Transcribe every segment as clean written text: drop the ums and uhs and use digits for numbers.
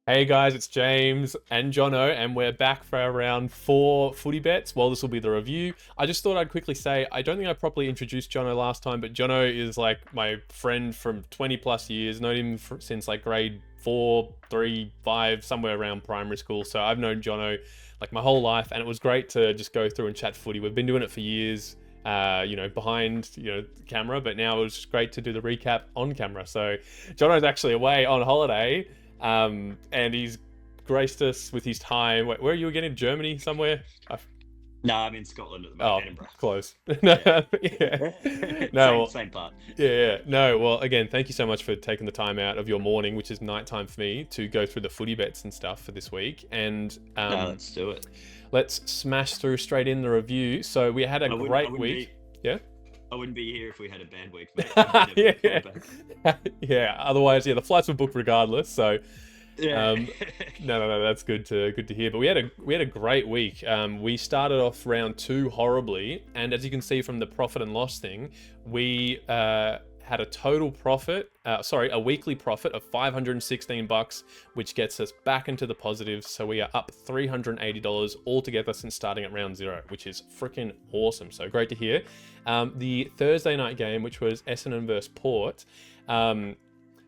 Hey guys, it's James and Jono, and we're back for our round 4 footy bets. Well, this will be the review. I just thought I'd quickly say, I don't think I properly introduced Jono last time, but Jono is like my friend from 20 plus years. Known him since like grade 4, 3, 5, somewhere around primary school. So I've known Jono like my whole life, and it was great to just go through and chat footy. We've been doing it for years, behind, camera, but now it was just great to do the recap on camera. So Jono's actually away on holiday. And he's graced us with his time. Where are you again? In Germany somewhere? No, I'm in Scotland at the Oh, moment, Edinburgh. close. No, Yeah. yeah. No, Same well, same part. yeah. No, well, again, thank you so much for taking the time out of your morning, which is nighttime for me, to go through the footy bets and stuff for this week. And No, let's do it. let's smash through straight in the review. So we had a I wouldn't, I great wouldn't week. be, Yeah. I wouldn't be here if we had a bad week, mate. I've been Yeah. Yeah. Otherwise, yeah, the flights were booked regardless. So Yeah. no, that's good to hear. But we had a great week. We started off round 2 horribly, and as you can see from the profit and loss thing, we had a total profit, a weekly profit of $516, which gets us back into the positives. So we are up $380 altogether since starting at round 0, which is freaking awesome. So great to hear. The Thursday night game, which was Essendon versus Port.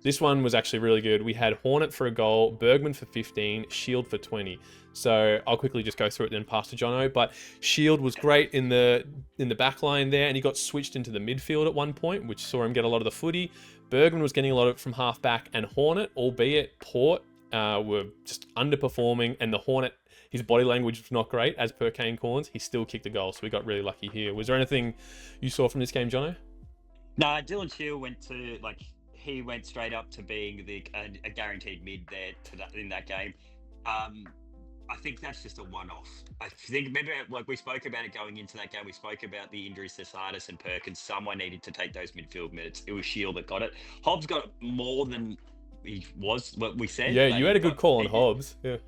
This one was actually really good. We had Hornet for a goal, Bergman for 15, Shield for 20. So I'll quickly just go through it, then pass to Jono. But Shield was great in the back line there, and he got switched into the midfield at one point, which saw him get a lot of the footy. Bergman was getting a lot of it from half back, and Hornet, albeit Port, were just underperforming, and the Hornet, his body language was not great, as per Kane Corns. He still kicked a goal, so we got really lucky here. Was there anything you saw from this game, Jono? No, Dylan Shield he went straight up to being a guaranteed mid there in that game. I think that's just a one-off. I think, remember, like we spoke about it going into that game, we spoke about the injuries to Sardis and Perkins. Someone needed to take those midfield minutes. It was Shield that got it. Hobbs got more than he was, what we said. Yeah, you had a good call on Hobbs. Yeah.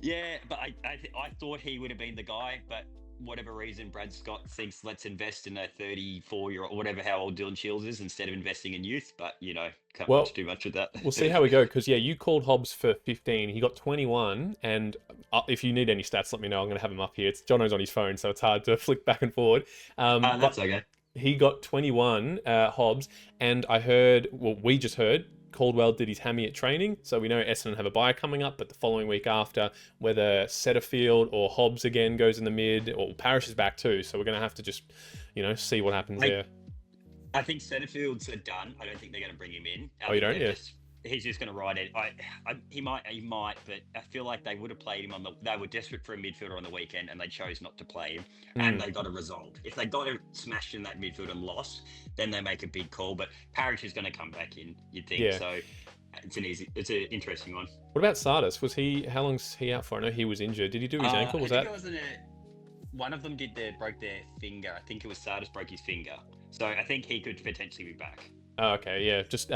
Yeah, but I thought he would have been the guy, but whatever reason, Brad Scott thinks let's invest in a 34-year-old, whatever how old Dylan Shields is, instead of investing in youth. But can't Well, too much with that. we'll see how we go, because, yeah, you called Hobbs for 15. He got 21, and if you need any stats, let me know. I'm going to have him up here. Jono's on his phone, so it's hard to flick back and forward. That's okay. He got 21, Hobbs, and we just heard, Caldwell did his hammy at training, so we know Essendon have a bye coming up, but the following week after, whether Setterfield or Hobbs again goes in the mid, or Parrish is back too, so we're going to have to just, see what happens there. I think Setterfield's are done. I don't think they're going to bring him in. Oh, you don't? Yeah. He's just going to ride it. He might, but I feel like they would have played him they were desperate for a midfielder on the weekend, and they chose not to play him, and they got a result. If they got him smashed in that midfield and lost, then they make a big call. But Parrish is going to come back in, you'd think. Yeah. So it's an interesting one. What about Sardis? How long's he out for? I know he was injured. Did he do his ankle? One of them broke their finger. I think it was Sardis broke his finger. So I think he could potentially be back. Oh, okay, yeah. Just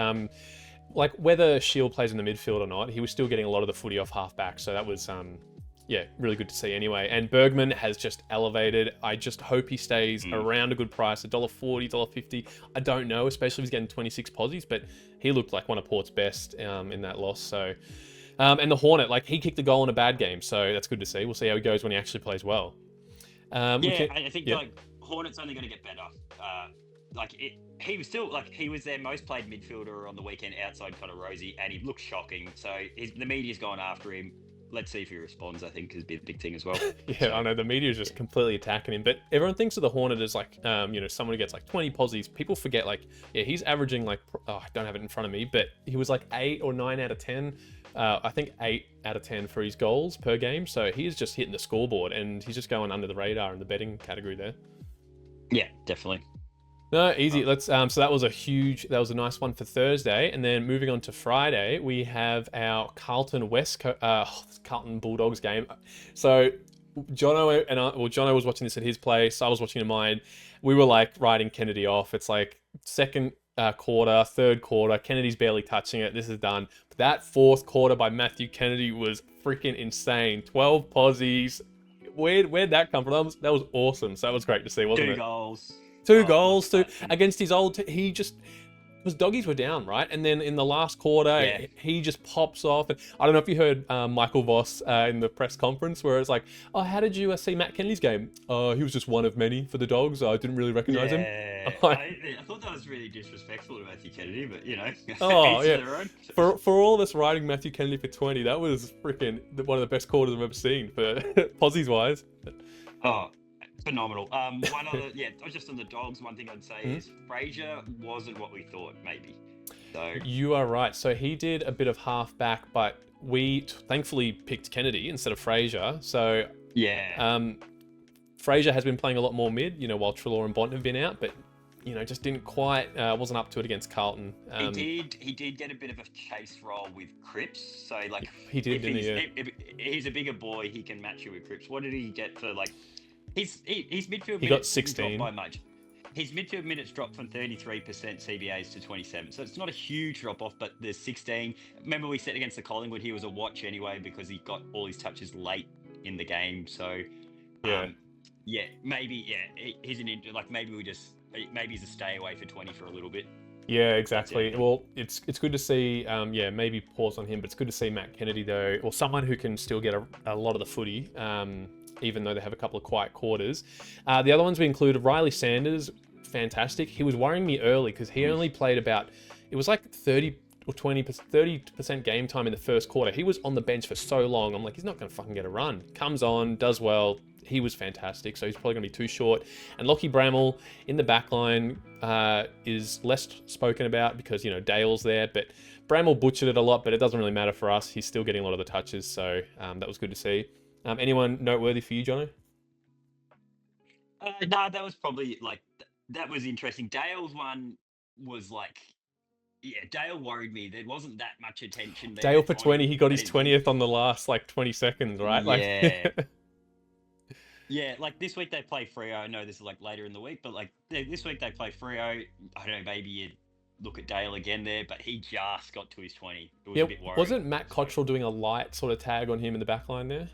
like whether Shield plays in the midfield or not, he was still getting a lot of the footy off half back. So that was really good to see anyway. And Bergman has just elevated. I just hope he stays around a good price, $1.40, $1.50. I don't know, especially if he's getting 26 posies, but he looked like one of Port's best in that loss. So and the Hornet, like, he kicked a goal in a bad game, so that's good to see. We'll see how he goes when he actually plays well. I think Hornet's only going to get better. He was their most played midfielder on the weekend outside Connor Rosie, and he looked shocking. So the media's gone after him. Let's see if he responds, I think, is a big thing as well. I know the media is just completely attacking him, but everyone thinks of the Hornet as like, someone who gets like 20 posies. People forget, he's averaging I don't have it in front of me, but he was like 8 or 9 out of 10. I think 8 out of 10 for his goals per game. So he's just hitting the scoreboard, and he's just going under the radar in the betting category there. Yeah, definitely. No, easy. Let's. So that was a nice one for Thursday, and then moving on to Friday, we have our Carlton Bulldogs game. So Jono Jono was watching this at his place. I was watching at mine. We were like writing Kennedy off. It's like second quarter, third quarter. Kennedy's barely touching it. This is done. But that fourth quarter by Matthew Kennedy was freaking insane. 12 posies. Where'd that come from? That was awesome. So that was great to see, wasn't it? Two goals. Two goals against his old. He just because doggies were down, right? And then in the last quarter, Yeah. he just pops off. And I don't know if you heard Michael Voss in the press conference where it's like, "Oh, how did you see Matt Kennedy's game? He was just one of many for the Dogs. I didn't really recognize him." I'm Yeah, like, I thought that was really disrespectful to Matthew Kennedy, but you know, oh each to yeah. their own. For all of us riding Matthew Kennedy for 20, that was freaking one of the best quarters I've ever seen for Aussies wise. Oh, phenomenal. One other, yeah, just on the Dogs, one thing I'd say is Fraser wasn't what we thought, maybe. So You are right. So he did a bit of halfback, but we thankfully picked Kennedy instead of Fraser. So yeah, Fraser has been playing a lot more mid, while Treloar and Bont have been out, but just didn't quite, wasn't up to it against Carlton. he did get a bit of a chase roll with Cripps. So like, He did, if didn't he? Yeah. if he's a bigger boy, he can match you with Cripps. What did he get for like? His midfield He got minutes didn't 16. drop by much. His midfield minutes dropped from 33% CBAs to 27. So it's not a huge drop off, but there's 16. Remember we said against the Collingwood, he was a watch anyway because he got all his touches late in the game. So Yeah. Maybe he's maybe he's a stay away for 20 for a little bit. Yeah, exactly. Yeah. Well, it's good to see. Maybe pause on him, but it's good to see Matt Kennedy though, or someone who can still get a lot of the footy, even though they have a couple of quiet quarters. The other ones we included Riley Sanders, fantastic. He was worrying me early because he only played it was like 30 or 30% game time in the first quarter. He was on the bench for so long. I'm like, he's not going to fucking get a run. Comes on, does well. He was fantastic, so he's probably going to be too short. And Lockie Bramall in the back line is less spoken about because, Dale's there. But Bramall butchered it a lot, but it doesn't really matter for us. He's still getting a lot of the touches, so that was good to see. Anyone noteworthy for you, Jono? No, that was probably that was interesting. Dale's one was Dale worried me. There wasn't that much attention there. Dale for 20, he got his it- 20th on the last 20 seconds, right? Yeah. Yeah, like this week they play Freo. I know this is later in the week, but this week they play Freo. I don't know, maybe you look at Dale again there, but he just got to his 20. It was a bit worrying. Wasn't Matt Cottrell doing a light sort of tag on him in the back line there?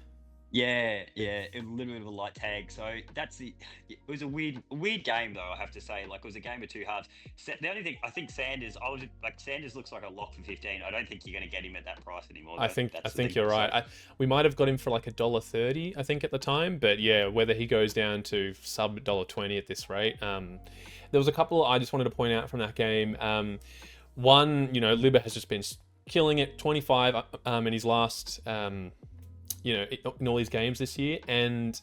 Yeah, a little bit of a light tag. So it was a weird game though. I have to say, it was a game of two halves. The only thing I think Sanders looks like a lock for 15. I don't think you're going to get him at that price anymore. I think you're right. We might have got him for $1.30, I think at the time, but yeah, whether he goes down to sub $1.20 at this rate. There was a couple I just wanted to point out from that game. One, Libba has just been killing it, 25 in his last. In all his games this year, and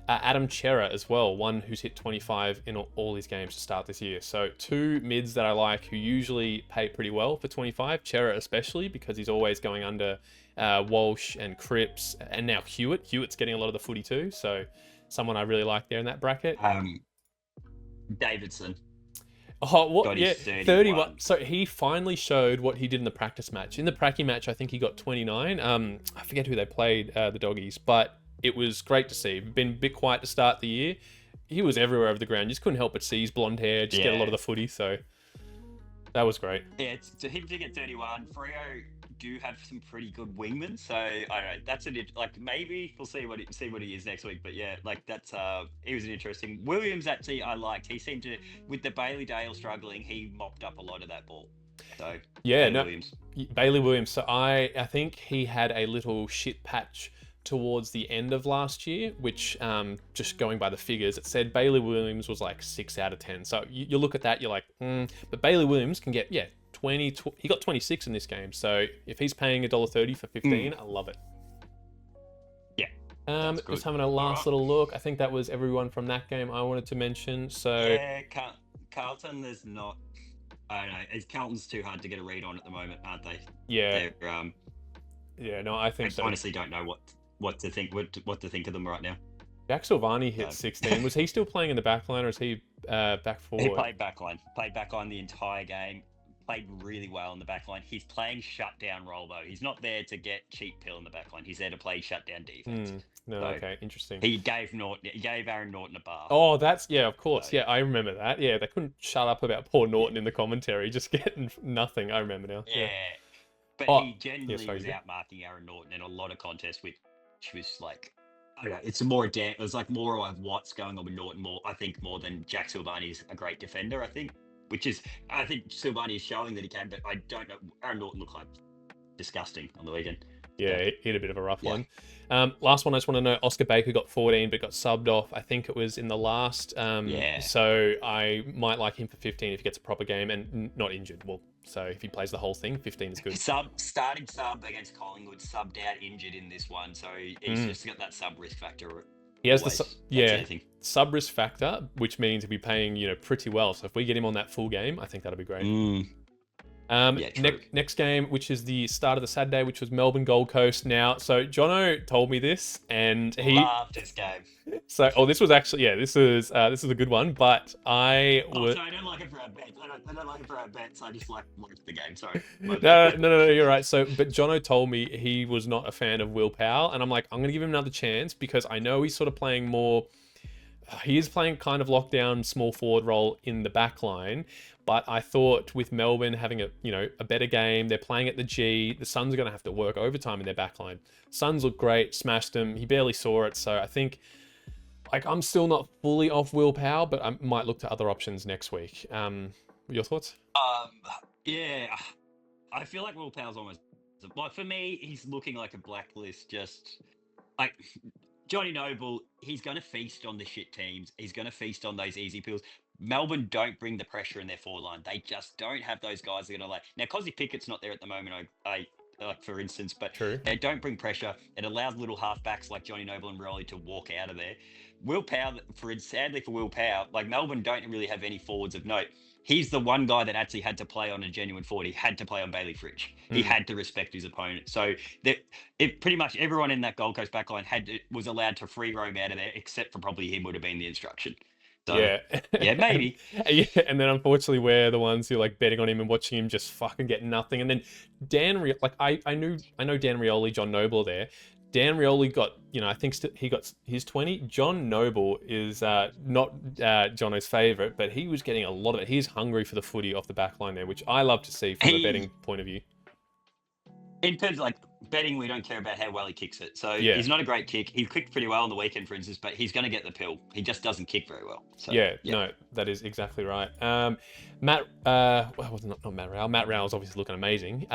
Adam Chera as well, one who's hit 25 in all his games to start this year. So two mids that I like who usually pay pretty well for 25, Chera especially because he's always going under Walsh and Cripps, and now Hewitt. Hewitt's getting a lot of the footy too, so someone I really like there in that bracket. Davidson. Oh, what? Yeah, 31. So he finally showed what he did in the practice match. In the pracky match, I think he got 29. I forget who they played, the Doggies, but it was great to see. Been a bit quiet to start the year. He was everywhere over the ground. You just couldn't help but see his blonde hair, just get a lot of the footy. So that was great. Yeah, to him to get 31. Freo do have some pretty good wingmen, so I don't know. That's maybe we'll see what he is next week. But yeah, that's he was an interesting. Williams actually I liked. He seemed to, with the Bailey Dale struggling, he mopped up a lot of that ball. So yeah, Bailey Williams. So I think he had a little shit patch towards the end of last year, which just going by the figures, it said Bailey Williams was 6 out of 10. So you look at that, you're like, but Bailey Williams can get 20. He got 26 in this game. So if he's paying $1.30 for 15, I love it. Yeah. Just having a last little look. I think that was everyone from that game I wanted to mention. So yeah, Carlton, there's not. I don't know. Carlton's too hard to get a read on at the moment, aren't they? Yeah. They're, no, I think I so. honestly don't know what to think of them right now. Jack Silvani hit 16. Was he still playing in the back line or is he back forward? He played back line the entire game. Played really well in the back line. He's playing shutdown role though. He's not there to get cheap pill in the back line. He's there to play shutdown defense. Okay, interesting. He gave Aaron Norton a bar. Oh, of course. So, yeah, I remember that. Yeah, they couldn't shut up about poor Norton in the commentary, just getting nothing. I remember now. Yeah. But he generally was outmarking Aaron Norton in a lot of contests, which was I don't know, it's it was more of what's going on with Norton I think more than Jack Silvani's a great defender, I think. which is, I think Silvani is showing that he can, but I don't know. Aaron Norton looked like disgusting on the weekend. Yeah, he hit a bit of a rough Yeah. one. Last one, I just want to know, Oscar Baker got 14, but got subbed off. I think it was in the last. Yeah. So I might like him for 15 if he gets a proper game and not injured. Well, so if he plays the whole thing, 15 is good. Starting sub against Collingwood, subbed out injured in this one, so he's just got that sub risk factor. He has always. the sub risk factor, which means he'll be paying pretty well. So if we get him on that full game, I think that'll be great. Next game, which is the start of the Saturday, which was Melbourne Gold Coast. Now, so Jono told me this, and he loved this game. So, this was actually this is a good one, but I was. So I don't like it for our bets. I don't like it for our bets. I just like the game. Sorry. No, you're right. So, but Jono told me he was not a fan of Will Powell, and I'm like, I'm gonna give him another chance because I know he's sort of playing more. He is playing kind of lockdown small forward role in the back line, but I thought with Melbourne having a better game, they're playing at the G, the Suns are going to have to work overtime in their back line. Suns look great, smashed them, he barely saw it, so I think I'm still not fully off Will Powell, but I might look to other options next week. Your thoughts? Yeah, I feel like Will Powell's almost, like for me, he's looking like a blacklist, just like Johnny Noble, he's going to feast on the shit teams. He's going to feast on those easy pills. Melbourne don't bring the pressure in their forward line. They just don't have those guys that are going to now, Cosy Pickett's not there at the moment, for instance, but True. They don't bring pressure. It allows little halfbacks like Johnny Noble and Rowley to walk out of there. Will Powell, sadly for Will Powell, like Melbourne don't really have any forwards of note. He's the one guy that actually had to play on a genuine forward. He had to play on Bailey Fritsch. He had to respect his opponent. So pretty much everyone in that Gold Coast backline was allowed to free roam out of there, except for probably him would have been the instruction. So, yeah, maybe. And then unfortunately we're the ones who betting on him and watching him just fucking get nothing. And then I know Dan Rioli, John Noble there. Dan Rioli got, I think he got his 20. John Noble is not Jono's favourite, but he was getting a lot of it. He's hungry for the footy off the back line there, which I love to see from a betting point of view. In terms of betting, we don't care about how well he kicks it. So he's not a great kick. He kicked pretty well on the weekend, for instance, but he's going to get the pill. He just doesn't kick very well. So, no, that is exactly right. Matt Rowell's obviously looking amazing.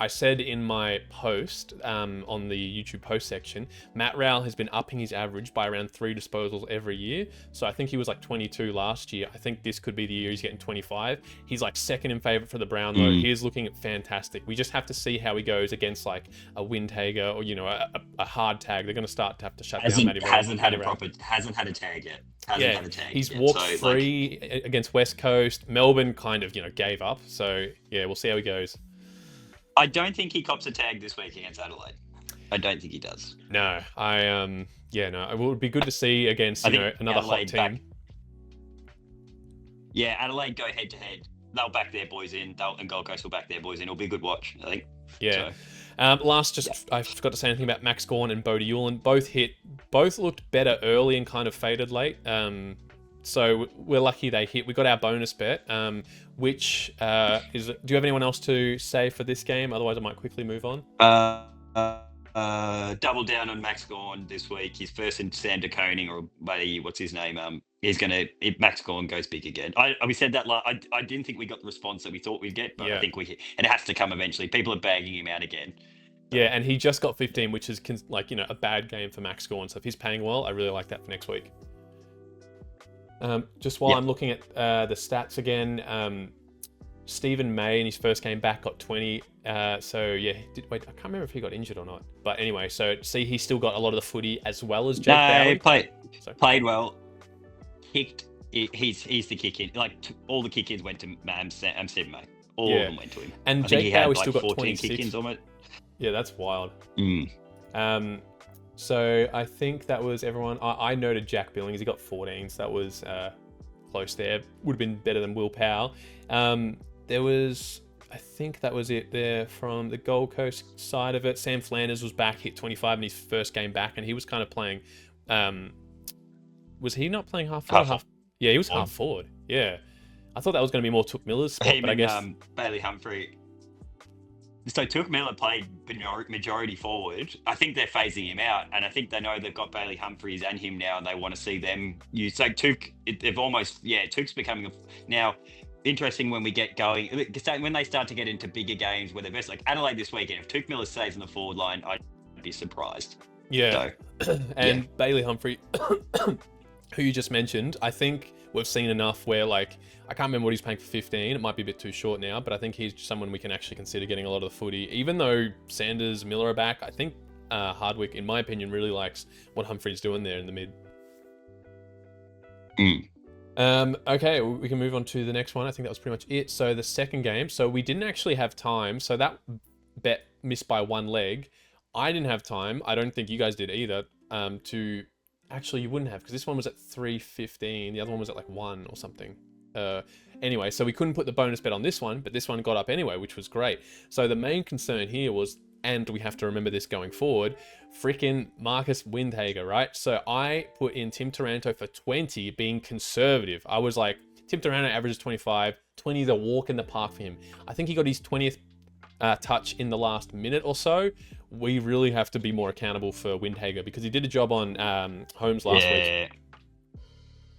I said in my post on the YouTube post section, Matt Rowell has been upping his average by around 3 disposals every year. So I think he was 22 last year. I think this could be the year he's getting 25. He's second in favourite for the Brownlow. He's looking fantastic. We just have to see how he goes against a Windhager or a hard tag. They're going to have to shut down Matty Rowell. Hasn't had a tag yet. He's walked free against West Coast. Melbourne kind of gave up. So we'll see how he goes. I don't think he cops a tag this week against Adelaide. I don't think he does. No, it would be good to see against another hot team. Adelaide go head to head. They'll back their boys in. And Gold Coast will back their boys in. It'll be a good watch, I think. Yeah. So. I forgot to say anything about Max Gawn and Bodie Yulin. Both looked better early and kind of faded late. So we're lucky they hit. We got our bonus bet, which is. Do you have anyone else to say for this game? Otherwise, I might quickly move on. Double down on Max Gawn this week. He's first in Sam de Koning, or what's his name? If Max Gawn goes big again. We said that. I didn't think we got the response that we thought we'd get, but I think we hit, and it has to come eventually. People are bagging him out again. Yeah, and he just got 15, which is a bad game for Max Gawn. So if he's paying well, I really like that for next week. Just while I'm looking at the stats again, Stephen May in his first game back got 20. I can't remember if he got injured or not. But anyway, so see, he still got a lot of the footy as well as Jake Bowley. Played well. Kicked. He's the kick in. All the kick ins went to Stephen May. All of them went to him. And Jake Bowley still got 14 26 kick-ins almost. Yeah, that's wild. So I think that was everyone. I noted Jack Billings. He got 14, so that was close there. Would have been better than Will Powell. I think that was it there from the Gold Coast side of it. Sam Flanders was back, hit 25 in his first game back, and he was kind of playing. Was he not playing half forward? Yeah, he was half forward. Yeah, I thought that was going to be more Touk Miller's spot, but I guess Bailey Humphrey. So Touk Miller played majority forward. I think they're phasing him out, and I think they know they've got Bailey Humphries and him now, and they want to see them use. So Touk, they've almost Touk's becoming now. interesting when we get going. When they start to get into bigger games where they're best, like Adelaide this weekend, if Tuke Miller stays in the forward line, I'd be surprised. Yeah. So, And Bailey Humphrey, who you just mentioned, I think we've seen enough where, like, I can't remember what he's paying for 15. It might be a bit too short now, but I think he's someone we can actually consider getting a lot of the footy. Even though Sanders, Miller are back, I think Hardwick, in my opinion, really likes what Humphrey's doing there in the mid. Okay, we can move on to the next one. I think that was pretty much it. So the second game, so we didn't actually have time. So that bet missed by one leg. I didn't have time. I don't think you guys did either. To actually, you wouldn't have, because this one was at 3:15. The other one was at like 1 or something. Anyway, so we couldn't put the bonus bet on this one, but this one got up anyway, which was great. So the main concern here was, and we have to remember this going forward, freaking Marcus Windhager, right? So I put in Tim Taranto for 20, being conservative. I was like, Tim Taranto averages 25, 20 is a walk in the park for him. I think he got his 20th touch in the last minute or so. We really have to be more accountable for Windhager because he did a job on Holmes last week.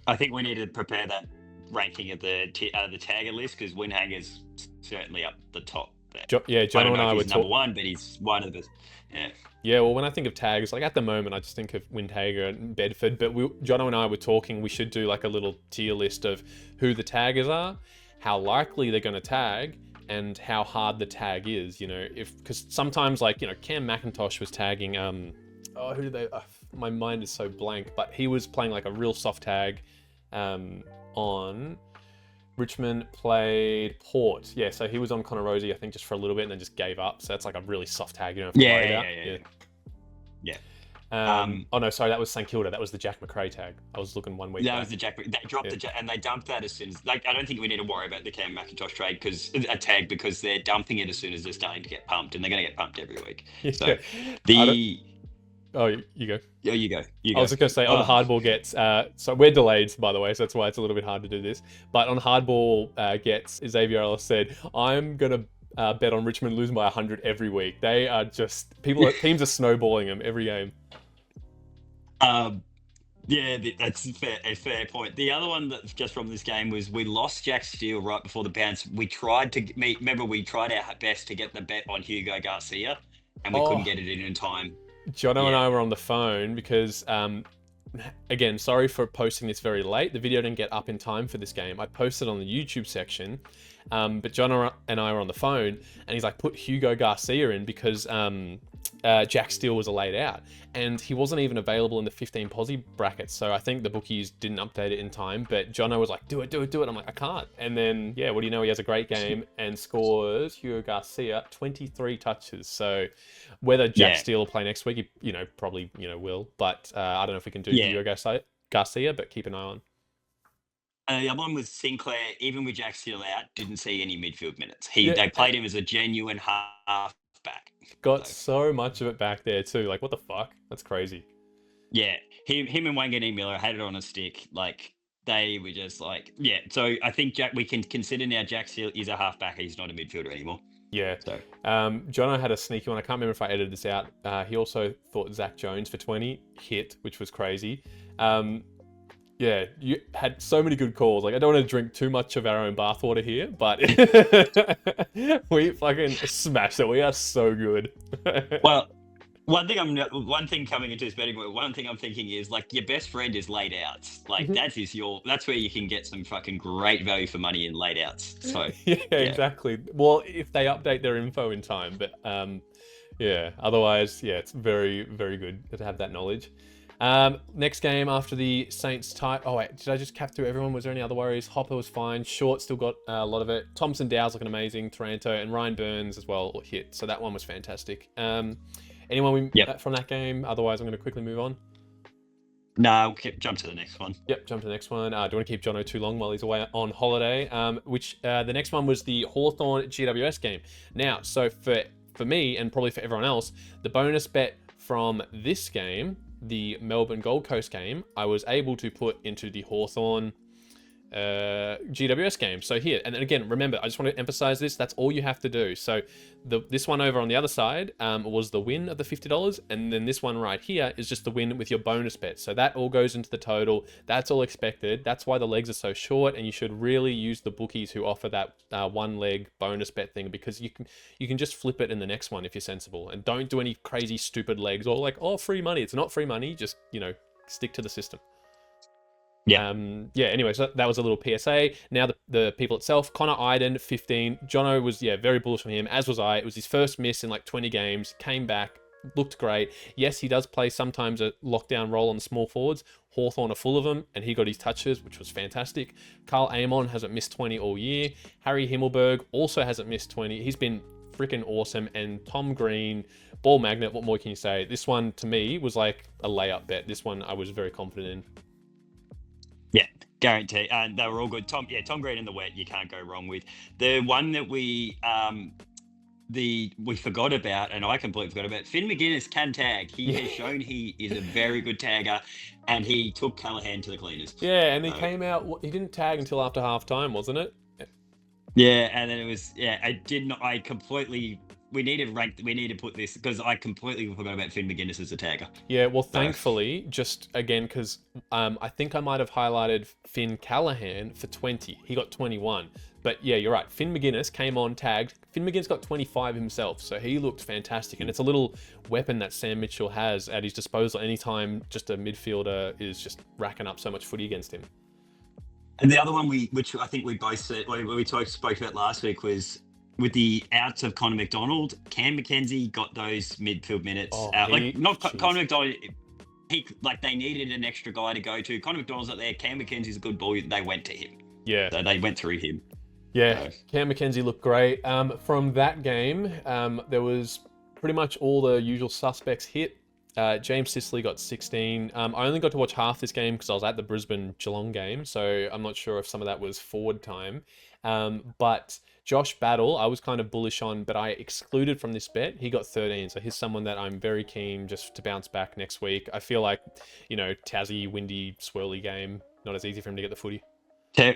I think we need to prepare that ranking of the tagger list because Windhager's certainly up the top. Jono and I were number one, but he's one of the best. Yeah, well, when I think of tags, like at the moment, I just think of Windhager and Bedford. But Jono and I were talking, we should do like a little tier list of who the taggers are, how likely they're going to tag, and how hard the tag is. You know, because sometimes, like, you know, Cam McIntosh was tagging. Who did they? My mind is so blank. But he was playing like a real soft tag on. Richmond played Port. Yeah, so he was on Connor Rosie, I think, just for a little bit and then just gave up. So that's like a really soft tag you don't have to worry about. Oh, no, sorry, that was St Kilda. That was the Jack McRae tag. I was looking 1 week back. That was the Jack. They dropped the Jack, and they dumped that as soon as. Like, I don't think we need to worry about the Cam McIntosh trade because they're dumping it as soon as they're starting to get pumped, and they're going to get pumped every week. So Oh, you go. Yeah, you go. I was just going to say, on Hardball Gets... so we're delayed, by the way, so that's why it's a little bit hard to do this. But on Hardball Gets, Xavier Ellis said, I'm going to bet on Richmond losing by 100 every week. They are just... teams are snowballing them every game. Yeah, that's a fair point. The other one that's just from this game was we lost Jack Steele right before the bounce. We tried our best to get the bet on Hugo Garcia, and we couldn't get it in time. Jono and I were on the phone because, again, sorry for posting this very late. The video didn't get up in time for this game. I posted on the YouTube section, but Jono and I were on the phone, and he's like, put Hugo Garcia in because Jack Steele was a laid out, and he wasn't even available in the 15 posi brackets. So I think the bookies didn't update it in time, but Jono was like, do it. I'm like, I can't. And then, what do you know? He has a great game and scores Hugo Garcia 23 touches. So whether Jack Steele will play next week, he, probably, will. But I don't know if we can do Hugo Garcia, but keep an eye on. The other one was Sinclair, even with Jack Steele out, didn't see any midfield minutes. They played him as a genuine half back. Got so much of it back there too. Like, what the fuck? That's crazy. Yeah, him and Wangani Miller had it on a stick. Like, they were just like, So I think we can consider now Jack Steele is a halfback. He's not a midfielder anymore. Yeah. So, Jono had a sneaky one. I can't remember if I edited this out. He also thought Zach Jones for 20 hit, which was crazy. You had so many good calls. Like, I don't want to drink too much of our own bathwater here, but we fucking smashed it. We are so good. Well, one thing coming into this betting, one thing I'm thinking is, like, your best friend is laid outs. Like, that's where you can get some fucking great value for money in laid outs. So exactly. Well, if they update their info in time, but otherwise, it's very, very good to have that knowledge. Next game after the Saints tie. Oh wait, did I just cap through everyone? Was there any other worries? Hopper was fine. Short still got a lot of it. Thompson Dow's looking amazing. Taranto and Ryan Burns as well hit. So that one was fantastic. Anyone from that game? Otherwise, I'm going to quickly move on. No, jump to the next one. Yep, jump to the next one. Don't want to keep Jono too long while he's away on holiday. The next one was the Hawthorn GWS game. Now, so for me and probably for everyone else, the bonus bet from this game, the Melbourne Gold Coast game, I was able to put into the Hawthorn GWS game. So here, and then again, remember, I just want to emphasize this. That's all you have to do. So this one over on the other side was the win of the $50, and then this one right here is just the win with your bonus bet. So that all goes into the total. That's all expected. That's why the legs are so short, and you should really use the bookies who offer that one leg bonus bet thing, because you can just flip it in the next one if you're sensible, and don't do any crazy stupid legs or like, oh, free money. It's not free money. Just, stick to the system. Yeah. Anyway, so that was a little PSA. Now the people itself, Connor Iden, 15. Jono was, very bullish on him, as was I. It was his first miss in like 20 games, came back, looked great. Yes, he does play sometimes a lockdown role on the small forwards. Hawthorn are full of them, and he got his touches, which was fantastic. Carl Amon hasn't missed 20 all year. Harry Himmelberg also hasn't missed 20. He's been freaking awesome. And Tom Green, ball magnet, what more can you say? This one, to me, was like a layup bet. This one I was very confident in. Yeah, guarantee. And they were all good. Tom Green in the wet, you can't go wrong with. The one that we forgot about, and I completely forgot about, Finn McGuinness can tag. He has shown he is a very good tagger, and he took Callaghan to the cleaners. Yeah, and he came out, he didn't tag until after half time, wasn't it? Yeah, and then it was, we need to put this, because I completely forgot about Finn McGuinness as a tagger. Yeah, well, thankfully, just again, because I think I might have highlighted Finn Callaghan for 20. He got 21. But yeah, you're right. Finn McGuinness came on tagged. Finn McGuinness got 25 himself, so he looked fantastic. And it's a little weapon that Sam Mitchell has at his disposal anytime just a midfielder is just racking up so much footy against him. And the other one which I think we both said, we spoke about last week, was with the outs of Connor McDonald. Cam McKenzie got those midfield minutes. Connor McDonald. They needed an extra guy to go to. Connor McDonald's not there. Cam McKenzie's a good ball. They went to him. Yeah. So they went through him. Yeah, Cam McKenzie looked great. From that game, there was pretty much all the usual suspects hit. James Sicily got 16. I only got to watch half this game because I was at the Brisbane Geelong game, so I'm not sure if some of that was forward time. But Josh Battle, I was kind of bullish on, but I excluded from this bet. He got 13, so he's someone that I'm very keen just to bounce back next week. I feel like, Tassie, windy, swirly game, not as easy for him to get the footy.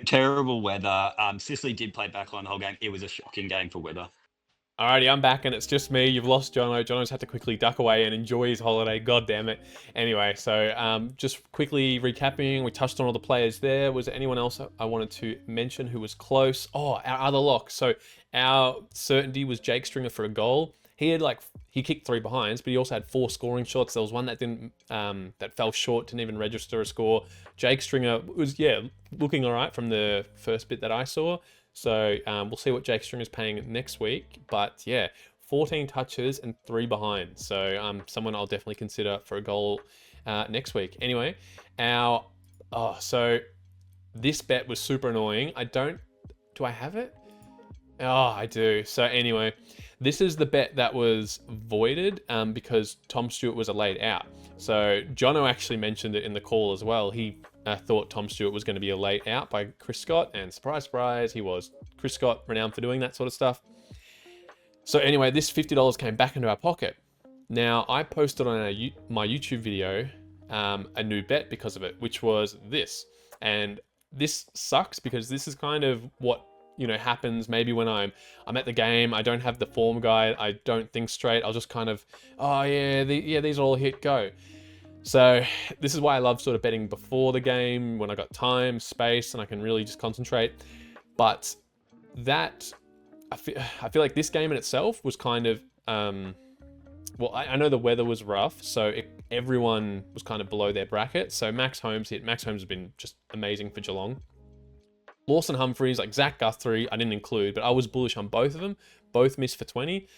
Terrible weather. Sicily did play backline the whole game. It was a shocking game for weather. Alrighty, I'm back and it's just me. You've lost Jono. Jono's had to quickly duck away and enjoy his holiday. God damn it. Anyway, so just quickly recapping, we touched on all the players there. Was there anyone else I wanted to mention who was close? Oh, our other lock. So our certainty was Jake Stringer for a goal. He kicked 3 behinds, but he also had 4 scoring shots. There was one that didn't, that fell short, didn't even register a score. Jake Stringer was, looking all right from the first bit that I saw. So we'll see what Jake Stringer's paying next week. But 14 touches and 3 behinds. So someone I'll definitely consider for a goal next week. Anyway, so this bet was super annoying. Do I have it? Oh, I do. So anyway, this is the bet that was voided because Tom Stewart was a laid out. So Jono actually mentioned it in the call as well. He thought Tom Stewart was going to be a late out by Chris Scott, and surprise, surprise, he was. Chris Scott, renowned for doing that sort of stuff. So anyway, this $50 came back into our pocket. Now, I posted on my YouTube video a new bet because of it, which was this. And this sucks because this is kind of what happens maybe when I'm at the game. I don't have the form guide. I don't think straight. I'll just kind of, these are all hit, go. So this is why I love sort of betting before the game when I got time, space, and I can really just concentrate. But that, I feel like this game in itself was kind of, I know the weather was rough, so everyone was kind of below their bracket. So Max Holmes hit. Max Holmes has been just amazing for Geelong. Lawson Humphries, like Zach Guthrie, I didn't include, but I was bullish on both of them. Both missed for 20.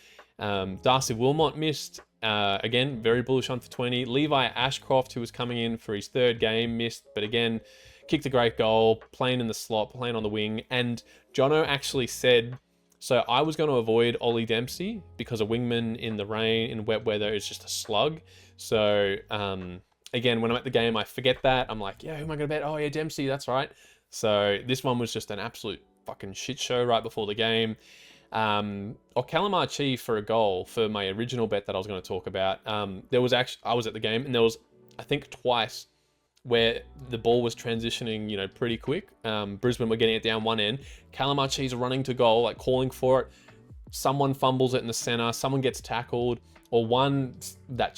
Darcy Wilmot missed. Again, very bullish on for 20. Levi Ashcroft, who was coming in for his 3rd game, missed, but again, kicked a great goal, playing in the slot, playing on the wing. And Jono actually said, so I was going to avoid Ollie Dempsey because a wingman in the rain, in wet weather, is just a slug. So, again, when I'm at the game, I forget that. I'm like, who am I going to bet? Oh, yeah, Dempsey, that's right. So this one was just an absolute fucking shit show right before the game. Calamar Chi for a goal for my original bet that I was going to talk about. I was at the game and there was, I think twice, where the ball was transitioning, pretty quick. Brisbane were getting it down one end. Calamarchi's running to goal, like calling for it. Someone fumbles it in the center. Someone gets tackled, or one that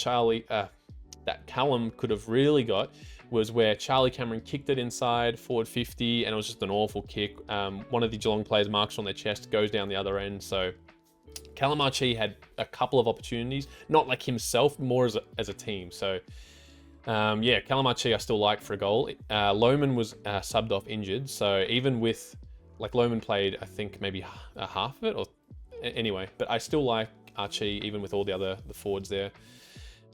Callum could have really got was where Charlie Cameron kicked it inside forward 50, and it was just an awful kick. One of the Geelong players marks on their chest, goes down the other end. So Calamarchi had a couple of opportunities, not like himself, more as a team. So Calamarchi I still like for a goal. Lohman was subbed off injured, so even with Lohman played, I think maybe a half of it, or anyway. But I still like Archie, even with all the forwards there.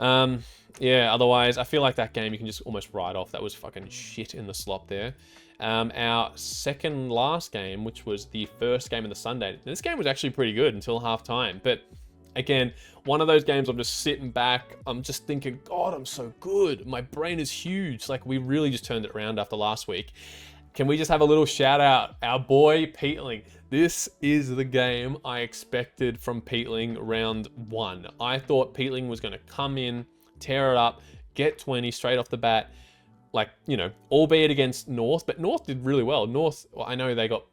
Otherwise, I feel like that game you can just almost write off. That was fucking shit in the slop there. Our second last game, which was the first game of the Sunday. This game was actually pretty good until half time. But again, one of those games I'm just sitting back. I'm just thinking, God, I'm so good. My brain is huge. Like, we really just turned it around after last week. Can we just have a little shout out? Our boy Peatling. This is the game I expected from Peatling round 1. I thought Peatling was going to come in, tear it up, get 20 straight off the bat. Albeit against North, but North did really well. North, I know they got,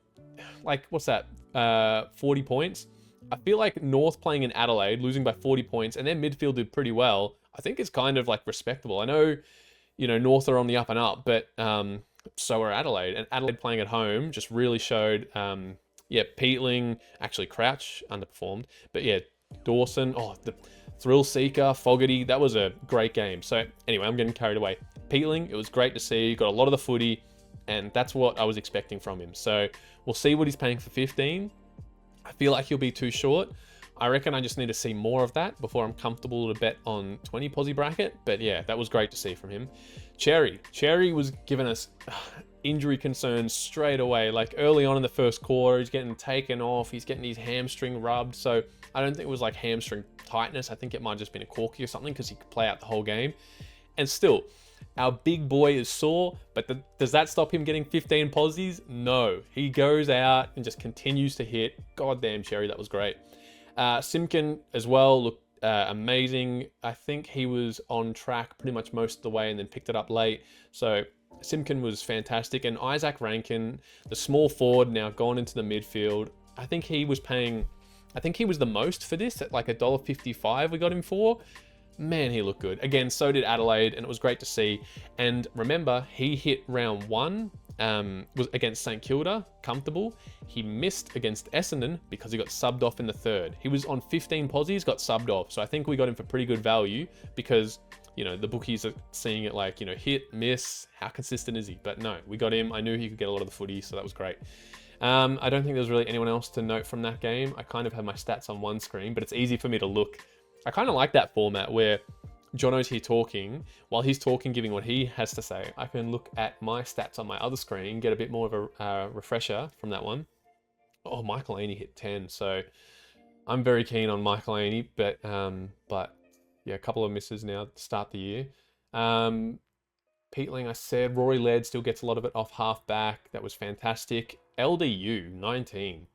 40 points. I feel like North playing in Adelaide, losing by 40 points, and their midfield did pretty well. I think it's kind of respectable. I know, North are on the up and up, but so are Adelaide. And Adelaide playing at home just really showed, Peatling, actually Crouch underperformed, but Dawson, the Thrill Seeker, Fogarty, that was a great game. So anyway, I'm getting carried away. Peatling, it was great to see. Got a lot of the footy, and that's what I was expecting from him. So we'll see what he's paying for 15. I feel like he'll be too short. I reckon I just need to see more of that before I'm comfortable to bet on 20 posi bracket. But yeah, that was great to see from him. Cherry was giving us injury concerns straight away. Early on in the first quarter, he's getting taken off. He's getting his hamstring rubbed. So I don't think it was hamstring tightness. I think it might have just been a corky or something, because he could play out the whole game. And still, our big boy is sore, but does that stop him getting 15 posies? No. He goes out and just continues to hit. Goddamn, Cherry, that was great. Simkin as well looked amazing. I think he was on track pretty much most of the way and then picked it up late. So Simkin was fantastic. And Isaac Rankin, the small forward, now gone into the midfield. I think he was the most for this at $1.55 we got him for. Man, he looked good. Again, so did Adelaide, and it was great to see. And remember, he hit round 1, was against St Kilda, comfortable. He missed against Essendon because he got subbed off in the third. He was on 15 posies, got subbed off. So I think we got him for pretty good value because, the bookies are seeing it hit, miss, how consistent is he? But no, we got him. I knew he could get a lot of the footy, so that was great. I don't think there's really anyone else to note from that game. I kind of have my stats on one screen, but it's easy for me to look. I kind of like that format where Jono's here talking. While he's talking, giving what he has to say, I can look at my stats on my other screen, get a bit more of a refresher from that one. Oh, Michael Aney hit 10, so I'm very keen on Michael Aney, but a couple of misses now to start the year. Peatling, I said. Rory Laird still gets a lot of it off half back. That was fantastic. LDU, 19.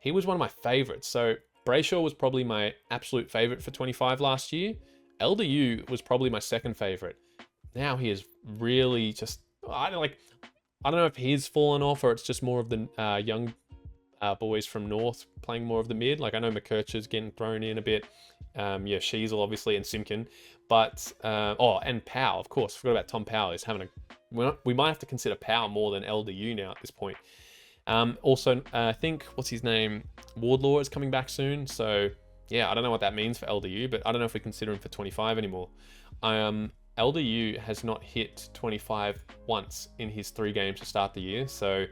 He was one of my favourites. So Brayshaw was probably my absolute favourite for 25 last year. LDU was probably my second favourite. Now he is really just... I don't know if he's fallen off or it's just more of the young boys from North playing more of the mid. I know McKercher's getting thrown in a bit. Sheasel obviously, and Simkin. But, and Powell, of course. Forgot about Tom Powell. He's having we might have to consider Powell more than LDU now at this point. Also, I think, what's his name? Wardlaw is coming back soon. So, I don't know what that means for LDU, but I don't know if we consider him for 25 anymore. LDU has not hit 25 once in his 3 games to start the year. So,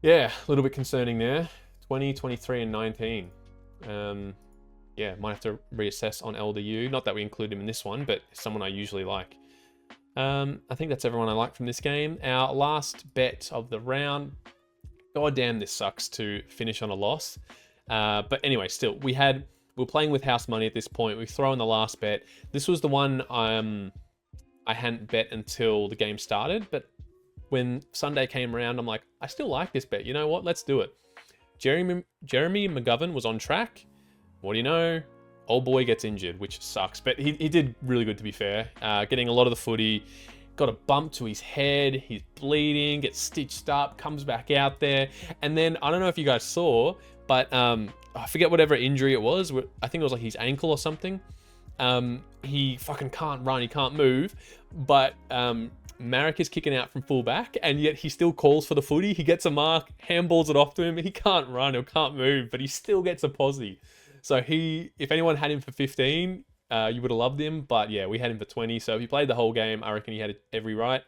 a little bit concerning there. 20, 23, and 19. Might have to reassess on LDU. Not that we include him in this one, but someone I usually like. I think that's everyone I like from this game. Our last bet of the round. God damn, this sucks to finish on a loss. But anyway, still, we're playing with house money at this point. We throw in the last bet. This was the one I hadn't bet until the game started. But when Sunday came around, I'm like, I still like this bet. You know what? Let's do it. Jeremy McGovern was on track. What do you know? Old boy gets injured, which sucks. But he did really good, to be fair. Getting a lot of the footy. got a bump to his head, he's bleeding, gets stitched up, comes back out there, and then I don't know if you guys saw, but I forget whatever injury it was. I think it was like his ankle or something. He fucking can't run, he can't move, but Marek is kicking out from fullback, and yet he still calls for the footy. He gets a mark, handballs it off to him. He can't run or can't move, but he still gets a posse. So if anyone had him for 15, you would have loved him. But yeah, we had him for 20. So if he played the whole game, I reckon he had every right.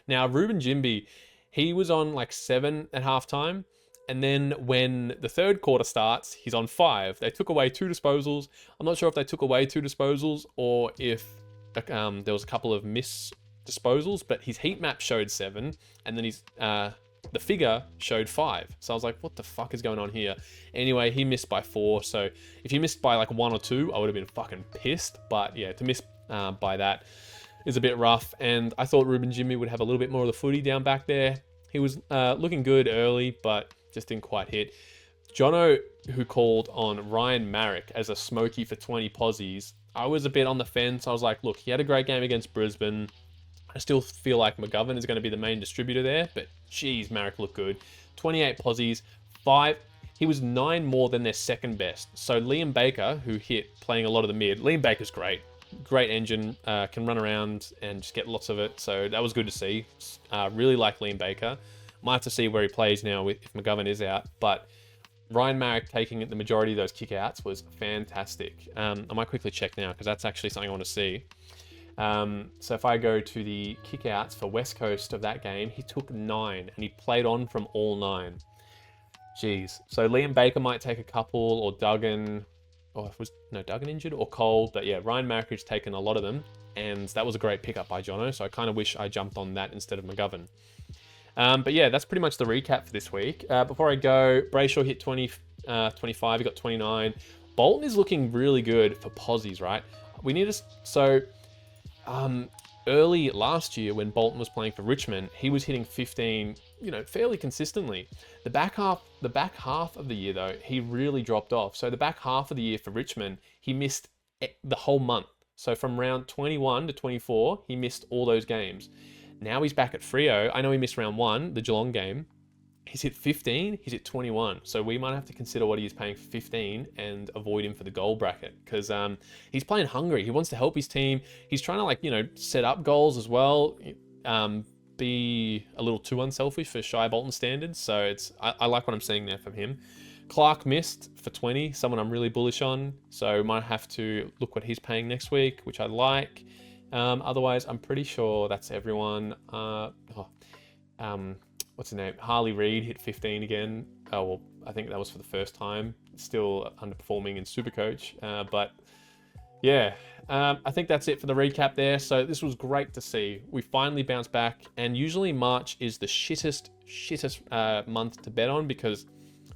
Now, Ruben Jimby, he was on like 7 at halftime. And then when the third quarter starts, he's on 5. They took away 2 disposals. I'm not sure if they took away 2 disposals or if there was a couple of disposals, but his heat map showed 7, and then the figure showed 5. So I was like, what the fuck is going on here? Anyway, he missed by 4. So if he missed by like 1 or 2, I would have been fucking pissed. But yeah, to miss by that is a bit rough. And I thought Ruben Jimmy would have a little bit more of the footy down back there. He was looking good early, but just didn't quite hit. Jono, who called on Ryan Marek as a smoky for 20 posies, I was a bit on the fence. I was like, look, he had a great game against Brisbane. I still feel like McGovern is going to be the main distributor there, but geez, Marek looked good. 28 posies, 5. He was 9 more than their second best. So Liam Baker, who hit playing a lot of the mid, Liam Baker's great. Great engine, can run around and just get lots of it. So that was good to see. Really like Liam Baker. Might have to see where he plays now if McGovern is out. But Ryan Marek taking the majority of those kickouts was fantastic. I might quickly check now because that's actually something I want to see. So if I go to the kickouts for West Coast of that game, he took 9 and he played on from all 9. Jeez. So Liam Baker might take a couple, or Duggan, Duggan injured, or Coll. But yeah, Ryan Marek has taken a lot of them, and that was a great pickup by Jono. So I kind of wish I jumped on that instead of McGovern. But yeah, that's pretty much the recap for this week. Before I go, Brayshaw hit 25, he got 29. Bolton is looking really good for posies, right? We need to... early last year when Bolton was playing for Richmond, he was hitting 15, fairly consistently. The back half of the year though, he really dropped off. So the back half of the year for Richmond, he missed the whole month. So from round 21 to 24, he missed all those games. Now he's back at Freo. I know he missed round 1, the Geelong game. He's hit 15, he's hit 21. So we might have to consider what he is paying for 15 and avoid him for the goal bracket, because he's playing hungry. He wants to help his team. He's trying to set up goals as well. Be a little too unselfish for Shy Bolton standards. So I like what I'm seeing there from him. Clark missed for 20, someone I'm really bullish on. So might have to look what he's paying next week, which I like. Otherwise, I'm pretty sure that's everyone. What's his name? Harley Reid hit 15 again. Oh, well, I think that was for the first time. Still underperforming in Supercoach. But yeah, I think that's it for the recap there. So this was great to see. We finally bounced back. And usually March is the shittest month to bet on, because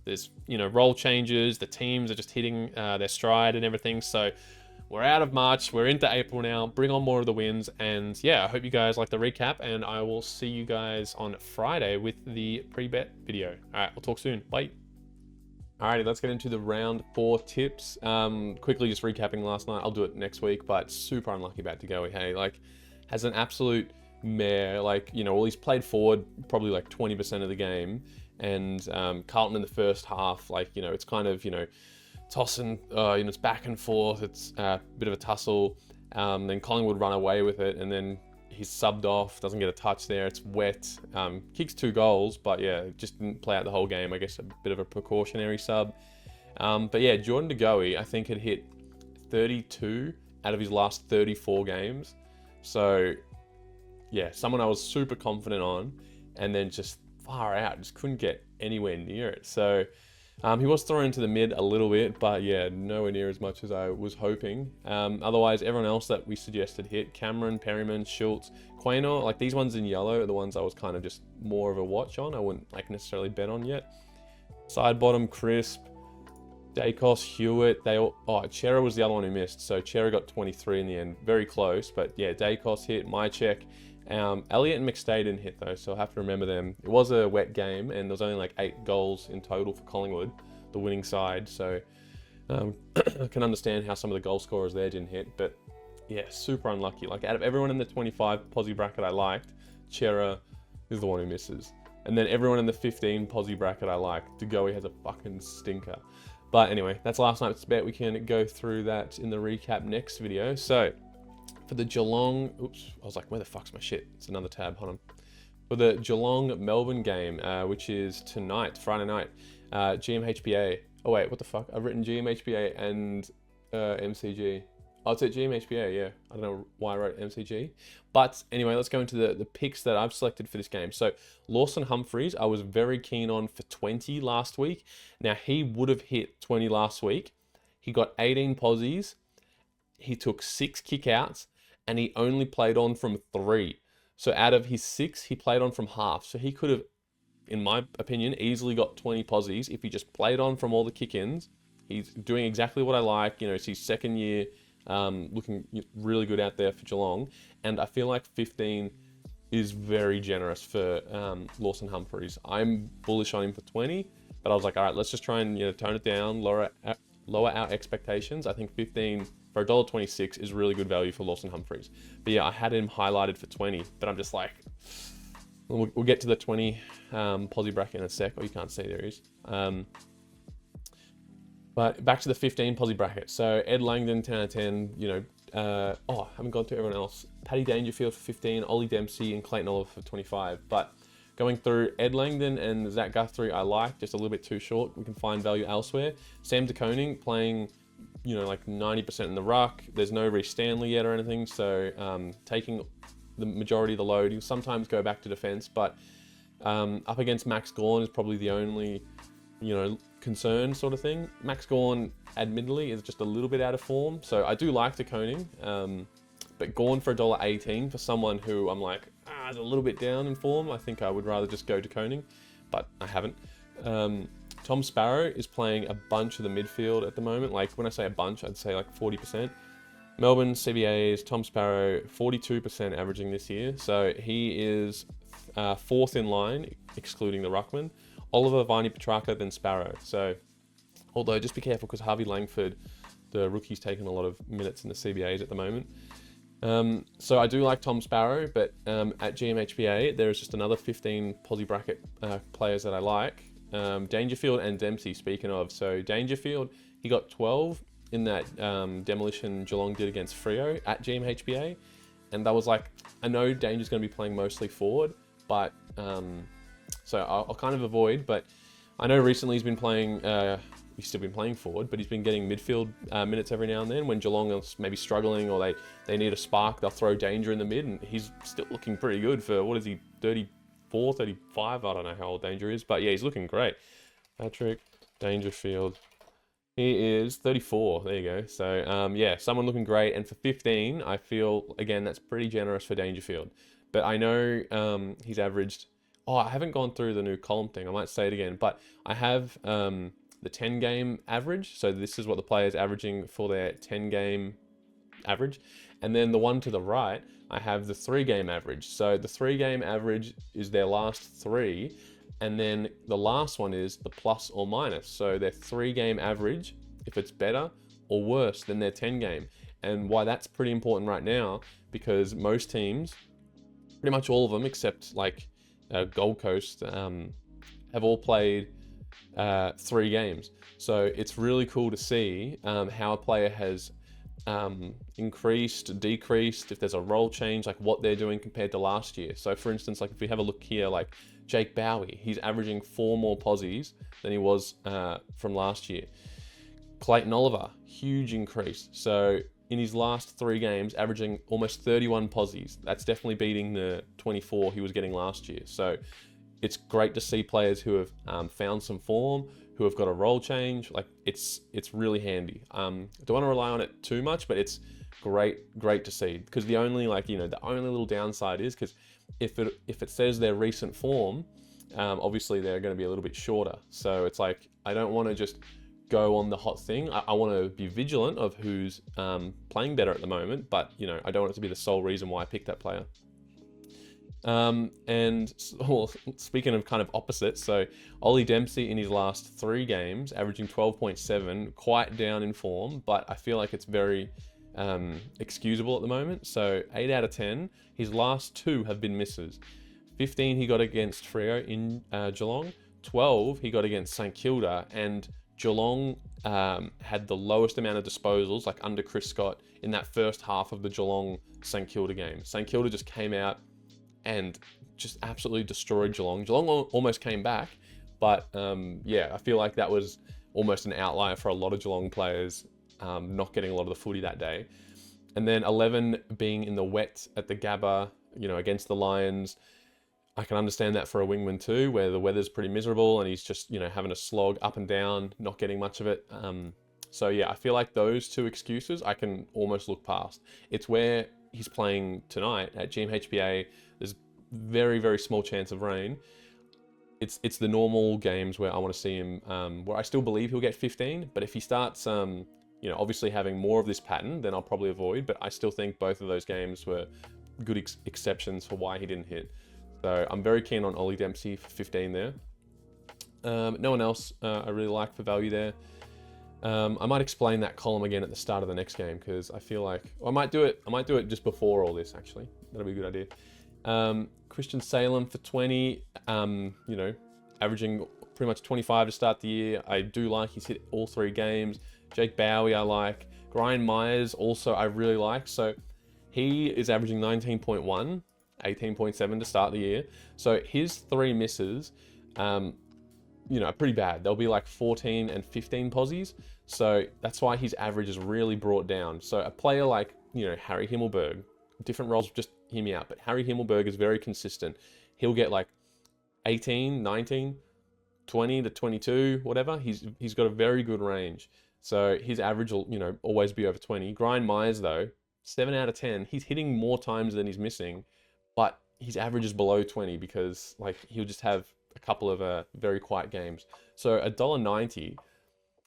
there's, role changes. The teams are just hitting their stride and everything. So we're out of March, we're into April now, bring on more of the wins, and yeah, I hope you guys like the recap, and I will see you guys on Friday with the pre-bet video. Alright, we'll talk soon, bye. Alrighty, let's get into the round 4 tips. Quickly just recapping last night, I'll do it next week, but super unlucky about to go, hey, has an absolute mare, he's played forward probably 20% of the game, and Carlton in the first half, it's kind of, tossing, it's back and forth, it's a bit of a tussle, then Collingwood run away with it, and then he's subbed off, doesn't get a touch there, it's wet, kicks 2 goals, but yeah, just didn't play out the whole game, I guess a bit of a precautionary sub. But yeah, Jordan De Goey, I think had hit 32 out of his last 34 games, so yeah, someone I was super confident on, and then just far out, just couldn't get anywhere near it, so... he was thrown into the mid a little bit, but yeah, nowhere near as much as I was hoping. Otherwise, everyone else that we suggested hit: Cameron, Perryman, Schultz, Quaynor. These ones in yellow are the ones I was kind of just more of a watch on. I wouldn't necessarily bet on yet. Side bottom, Crisp, Dacos, Hewitt. Chera was the other one who missed. So Chera got 23 in the end, very close. But yeah, Dacos hit, Mycheck. Elliott and McStay didn't hit though, so I'll have to remember them. It was a wet game, and there was only 8 goals in total for Collingwood, the winning side, so I can understand how some of the goal scorers there didn't hit. But yeah, super unlucky. Like, out of everyone in the 25 posi bracket I liked, Chera is the one who misses. And then everyone in the 15 posi bracket I liked, Degoe has a fucking stinker. But anyway, that's last night's bet. We can go through that in the recap next video. So, for the Geelong... Oops, I was like, where the fuck's my shit? It's another tab, hold on. For the Geelong-Melbourne game, which is tonight, Friday night, GMHBA. Oh wait, what the fuck? I've written GMHBA and MCG. Oh, it's at GMHBA, yeah. I don't know why I wrote MCG. But anyway, let's go into the picks that I've selected for this game. So, Lawson Humphries, I was very keen on for 20 last week. Now, he would have hit 20 last week. He got 18 posies. He took 6 kickouts, and he only played on from 3. So, out of his 6, he played on from half. So, he could have, in my opinion, easily got 20 posies if he just played on from all the kick-ins. He's doing exactly what I like. You know, it's his second year. Looking really good out there for Geelong, and I feel like 15 is very generous for Lawson Humphries. I'm bullish on him for 20, but I was like, all right, let's just try and tone it down, lower our expectations. I think 15 for $1.26 is really good value for Lawson Humphries. But yeah, I had him highlighted for 20, but I'm just like, we'll get to the 20 posi bracket in a sec. Oh, you can't see, there he is. But back to the 15 posi bracket. So Ed Langdon, 10 out of 10, I haven't gone through everyone else. Paddy Dangerfield for 15, Ollie Dempsey and Clayton Oliver for 25. But going through Ed Langdon and Zach Guthrie, I like, just a little bit too short. We can find value elsewhere. Sam De Koning playing, like 90% in the ruck. There's no Reece Stanley yet or anything. So taking the majority of the load. He'll sometimes go back to defense, but up against Max Gawn is probably the only, concern sort of thing. Max Gawn, admittedly, is just a little bit out of form. So I do like De Koning, but Gawn for $1.18 for someone who I'm like, is a little bit down in form. I think I would rather just go De Koning, but I haven't. Tom Sparrow is playing a bunch of the midfield at the moment. Like, when I say a bunch, I'd say like 40%. Melbourne CBAs, Tom Sparrow, 42% averaging this year. So he is fourth in line, excluding the ruckman. Oliver, Viney, Petrarca, then Sparrow. So, although just be careful because Harvey Langford, the rookie's taken a lot of minutes in the CBAs at the moment. So I do like Tom Sparrow, but at GMHBA, there is just another 15 posi bracket players that I like. Dangerfield and Dempsey, speaking of. So Dangerfield, he got 12 in that demolition Geelong did against Freo at GMHBA. And that was like, I know Danger's going to be playing mostly forward, but... so I'll kind of avoid, but I know recently he's been playing, he's still been playing forward, but he's been getting midfield minutes every now and then. When Geelong is maybe struggling or they need a spark, they'll throw Danger in the mid, and he's still looking pretty good for, what is he, 34, 35? I don't know how old Danger is, but yeah, he's looking great. Patrick Dangerfield. He is 34, there you go. So yeah, someone looking great, and for 15, I feel, again, that's pretty generous for Dangerfield. But I know he's averaged... Oh, I haven't gone through the new column thing. I might say it again, but I have the 10-game average. So this is what the player's averaging for their 10-game average. And then the one to the right, I have the 3-game average. So the 3-game average is their last 3. And then the last one is the plus or minus. So their 3-game average, if it's better or worse than their 10-game. And why that's pretty important right now, because most teams, pretty much all of them, except like... Gold Coast have all played 3 games. So it's really cool to see how a player has increased, decreased, if there's a role change, like what they're doing compared to last year. So for instance, like if we have a look here, like Jake Bowie, he's averaging 4 more posies than he was from last year. Clayton Oliver, huge increase. So in his last 3 games, averaging almost 31 posies. That's definitely beating the 24 he was getting last year. So it's great to see players who have found some form, who have got a role change. Like it's really handy. Don't want to rely on it too much, but it's great to see. Because the only the only little downside is because if it says their recent form, obviously they're going to be a little bit shorter. So it's like I don't want to just go on the hot thing. I want to be vigilant of who's playing better at the moment, but I don't want it to be the sole reason why I picked that player. And well, speaking of kind of opposites, so Ollie Dempsey in his last 3 games, averaging 12.7, quite down in form, but I feel like it's very excusable at the moment. So 8 out of 10. His last 2 have been misses. 15 he got against Freo in Geelong. 12 he got against St Kilda, and Geelong had the lowest amount of disposals, like under Chris Scott, in that first half of the Geelong St Kilda game. St Kilda just came out and just absolutely destroyed Geelong. Geelong almost came back, but yeah, I feel like that was almost an outlier for a lot of Geelong players not getting a lot of the footy that day. And then 11 being in the wet at the Gabba, against the Lions. I can understand that for a wingman too, where the weather's pretty miserable and he's just, having a slog up and down, not getting much of it. So yeah, I feel like those 2 excuses I can almost look past. It's where he's playing tonight at GMHBA. There's very, very small chance of rain. It's the normal games where I want to see him, where I still believe he'll get 15, but if he starts, obviously having more of this pattern, then I'll probably avoid, but I still think both of those games were good exceptions for why he didn't hit. So I'm very keen on Ollie Dempsey for 15 there. No one else I really like for value there. I might explain that column again at the start of the next game, because I feel like I might do it just before all this, actually. That'll be a good idea. Christian Salem for 20, averaging pretty much 25 to start the year. I do like he's hit all 3 games. Jake Bowie I like. Brian Myers also I really like. So he is averaging 19.1. 18.7 to start the year. So his 3 misses, are pretty bad. They'll be like 14 and 15 posies. So that's why his average is really brought down. So a player like, Harry Himmelberg, different roles, just hear me out, but Harry Himmelberg is very consistent. He'll get like 18, 19, 20 to 22, whatever. He's got a very good range. So his average will, always be over 20. Brian Myers though, 7 out of 10. He's hitting more times than he's missing, but his average is below 20 because he'll just have a couple of very quiet games. So $1.90,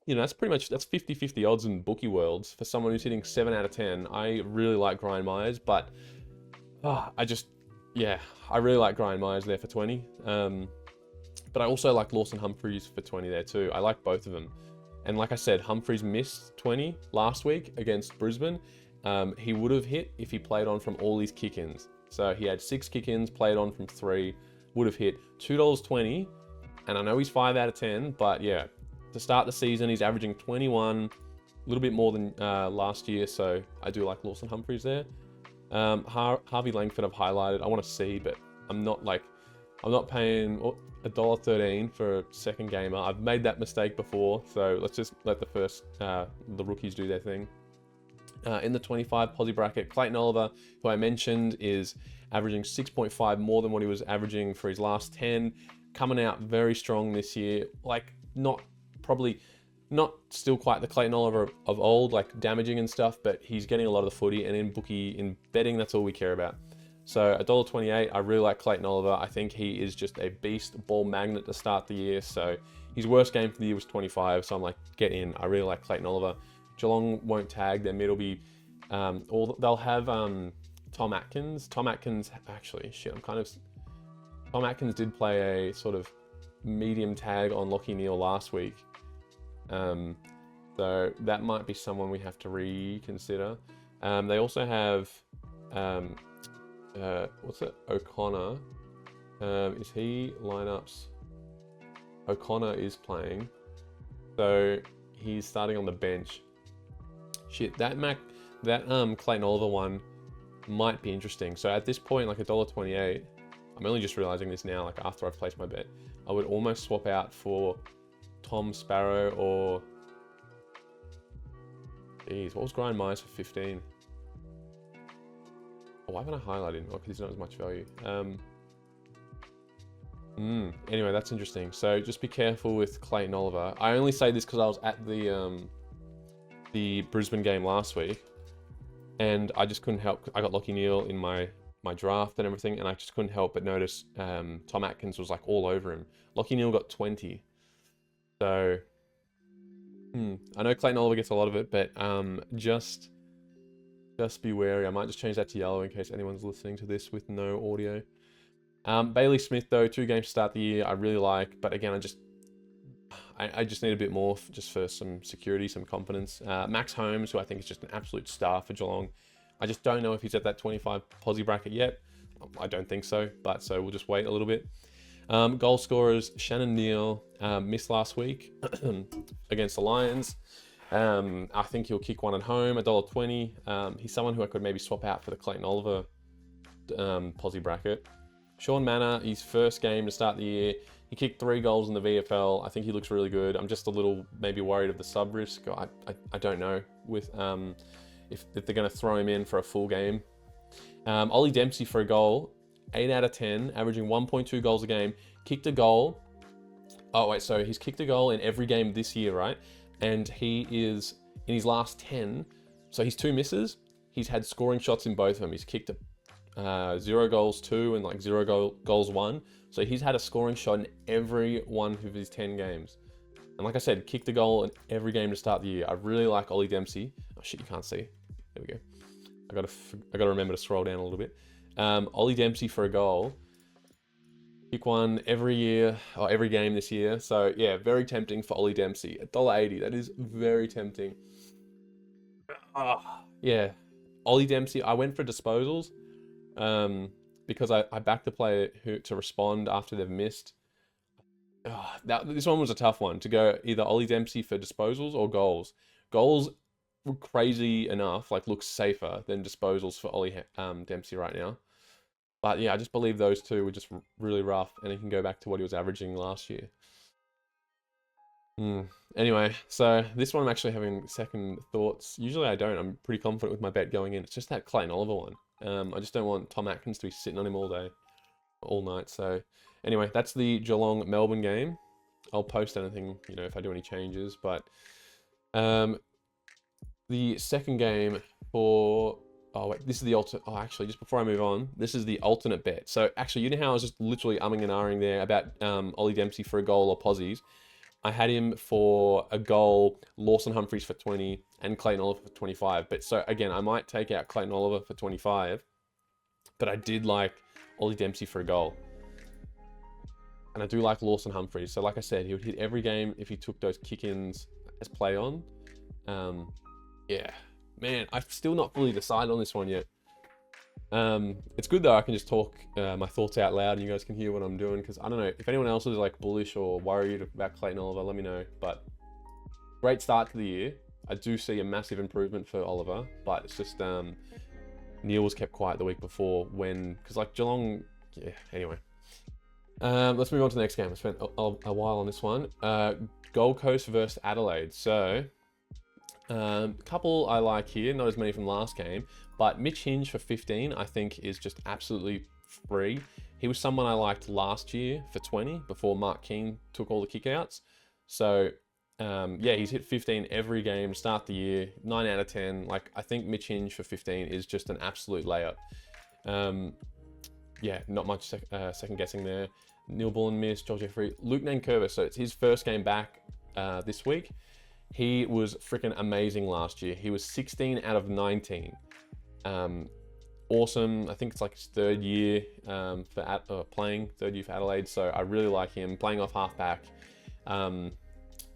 that's pretty much, that's 50-50 odds in bookie worlds for someone who's hitting 7 out of 10. I really like Brian Myers, but I really like Brian Myers there for 20. But I also like Lawson Humphries for 20 there too. I like both of them. And like I said, Humphries missed 20 last week against Brisbane. He would have hit if he played on from all his kick-ins. So he had 6 kick-ins, played on from 3, would have hit $2.20. And I know he's 5 out of 10, but yeah, to start the season, he's averaging 21, a little bit more than last year. So I do like Lawson Humphries there. Harvey Langford I've highlighted. I want to see, but I'm not paying $1.13 for a second gamer. I've made that mistake before, so let's just let the rookies do their thing. In the 25 posi bracket, Clayton Oliver, who I mentioned, is averaging 6.5 more than what he was averaging for his last 10. Coming out very strong this year. Probably not still quite the Clayton Oliver of old, damaging and stuff, but he's getting a lot of the footy, and in betting, that's all we care about. So $1.28, I really like Clayton Oliver. I think he is just a beast ball magnet to start the year. So his worst game for the year was 25, so I'm like, get in. I really like Clayton Oliver. Geelong won't tag. Their mid will be, they'll have Tom Atkins. Tom Atkins did play a sort of medium tag on Lachie Neale last week. So that might be someone we have to reconsider. They also have, O'Connor. Is he lineups? O'Connor is playing. So he's starting on the bench. Shit, that Clayton Oliver one might be interesting. So at this point, $1.28, I'm only just realizing this now, after I've placed my bet, I would almost swap out for Tom Sparrow or... Jeez, what was Brian Myers for 15? Oh, why haven't I highlighted him? Oh, because he's not as much value. Anyway, that's interesting. So just be careful with Clayton Oliver. I only say this because I was at the Brisbane game last week, and I just couldn't help. I got Lachie Neale in my draft and everything, and I just couldn't help but notice Tom Atkins was all over him. Lachie Neale got 20. So I know Clayton Oliver gets a lot of it, but just be wary. I might just change that to yellow in case anyone's listening to this with no audio. Bailey Smith though, 2 games to start the year, I really like, but again, I just need a bit more just for some security, some confidence. Max Holmes, who I think is just an absolute star for Geelong. I just don't know if he's at that 25 posi bracket yet. I don't think so, but so we'll just wait a little bit. Goal scorers, Shannon Neal missed last week against the Lions. I think he'll kick one at home, $1.20. He's someone who I could maybe swap out for the Clayton Oliver posi bracket. Sean Manor, his first game to start the year. He kicked 3 goals in the VFL. I think he looks really good. I'm just a little maybe worried of the sub risk. I don't know with if they're going to throw him in for a full game. Ollie Dempsey for a goal, 8 out of 10, averaging 1.2 goals a game. Kicked a goal. Oh wait, so he's kicked a goal in every game this year, right? And he is in his last 10. So he's 2 misses. He's had scoring shots in both of them. He's kicked 0 goals 2 and like 0 goals 1. So he's had a scoring shot in every one of his 10 games. And like I said, kicked a goal in every game to start the year. I really like Ollie Dempsey. Oh shit, you can't see. There we go. I gotta remember to scroll down a little bit. Ollie Dempsey for a goal. Kick one every year, or every game this year. So yeah, very tempting for Ollie Dempsey. $1.80, that is very tempting. Yeah, Ollie Dempsey, I went for disposals. Because I backed the player to respond after they've missed. This one was a tough one to go either Ollie Dempsey for disposals or goals. Goals were crazy enough, like looks safer than disposals for Ollie Dempsey right now. But yeah, I just believe those two were just really rough, and he can go back to what he was averaging last year. Anyway, so this one I'm actually having second thoughts. Usually I don't. I'm pretty confident with my bet going in. It's just that Clayton Oliver one. I just don't want Tom Atkins to be sitting on him all day, all night. So anyway, that's the Geelong Melbourne game. I'll post anything, if I do any changes. But the second game for... Oh, wait, this is the alternate... Oh, actually, just before I move on, this is the alternate bet. So actually, you know how I was just literally umming and ahhing there about Ollie Dempsey for a goal or posies? I had him for a goal, Lawson Humphries for 20, and Clayton Oliver for 25. But so again, I might take out Clayton Oliver for 25, but I did like Ollie Dempsey for a goal. And I do like Lawson Humphries. So like I said, he would hit every game if he took those kick-ins as play on. Yeah, man, I've still not fully decided on this one yet. It's good though, I can just talk my thoughts out loud and you guys can hear what I'm doing, because I don't know if anyone else is like bullish or worried about Clayton Oliver, let me know. But great start to the year. I do see a massive improvement for Oliver, but it's just Neil was kept quiet the week before because like Geelong, yeah, anyway. Let's move on to the next game. I spent a while on this one. Gold Coast versus Adelaide. So couple I like here, not as many from last game, but Mitch Hinge for 15 I think is just absolutely free. He was someone I liked last year for 20 before Mark King took all the kickouts. So yeah, he's hit 15 every game to start the year, 9 out of 10. Like, I think Mitch Hinge for 15 is just an absolute layup. Yeah, not much second guessing there. Neil Bullen missed, Joel Jeffrey, Luke Nankervis. So it's his first game back this week. He was freaking amazing last year. He was 16 out of 19. Awesome. I think it's like his third year playing, third year for Adelaide. So I really like him playing off halfback.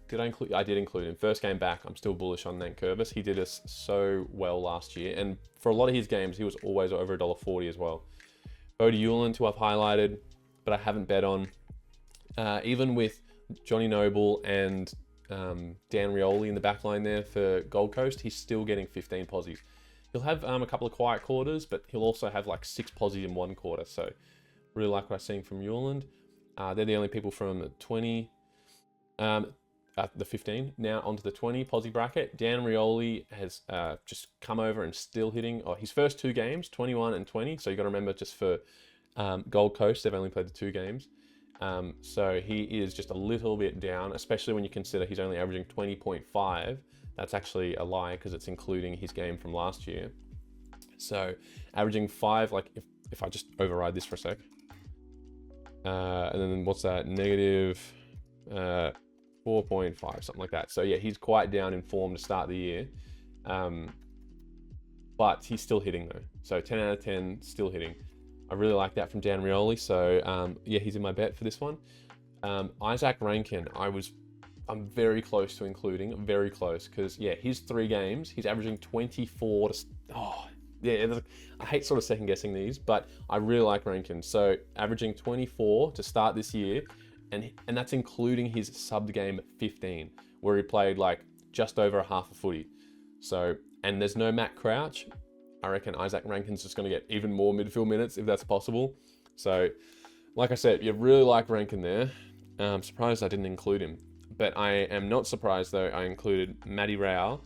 Did I include? I did include him. First game back, I'm still bullish on Nankervis. He did us so well last year, and for a lot of his games, he was always over $1.40 as well. Bodie Hewland, who I've highlighted, but I haven't bet on. Even with Johnny Noble and Dan Rioli in the back line there for Gold Coast, he's still getting 15 posies. He'll have a couple of quiet quarters, but he'll also have like 6 posies in one quarter. So really like what I'm seeing from Hewland. They're the only people from the 20, the 15. Now onto the 20 posi bracket. Dan Rioli has just come over and still hitting. His first 2 games, 21 and 20. So you got to remember, just for Gold Coast, they've only played the 2 games. So he is just a little bit down, especially when you consider he's only averaging 20.5. That's actually a lie, because it's including his game from last year. So averaging 5, like if I just override this for a sec. And then what's that? Negative 4.5, something like that. So yeah, he's quite down in form to start the year. But he's still hitting though. So 10 out of 10, still hitting. I really like that from Dan Rioli. So yeah, he's in my bet for this one. Isaac Rankin, I was I'm very close to including, very close, because yeah, his 3 games, he's averaging 24 to, oh, yeah, I hate sort of second guessing these, but I really like Rankin. So averaging 24 to start this year, and that's including his subbed game 15, where he played like just over a half a footy. So, and there's no Matt Crouch. I reckon Isaac Rankin's just going to get even more midfield minutes if that's possible. So, like I said, you really like Rankin there. I'm surprised I didn't include him. But I am not surprised, though, I included Matty Rowell.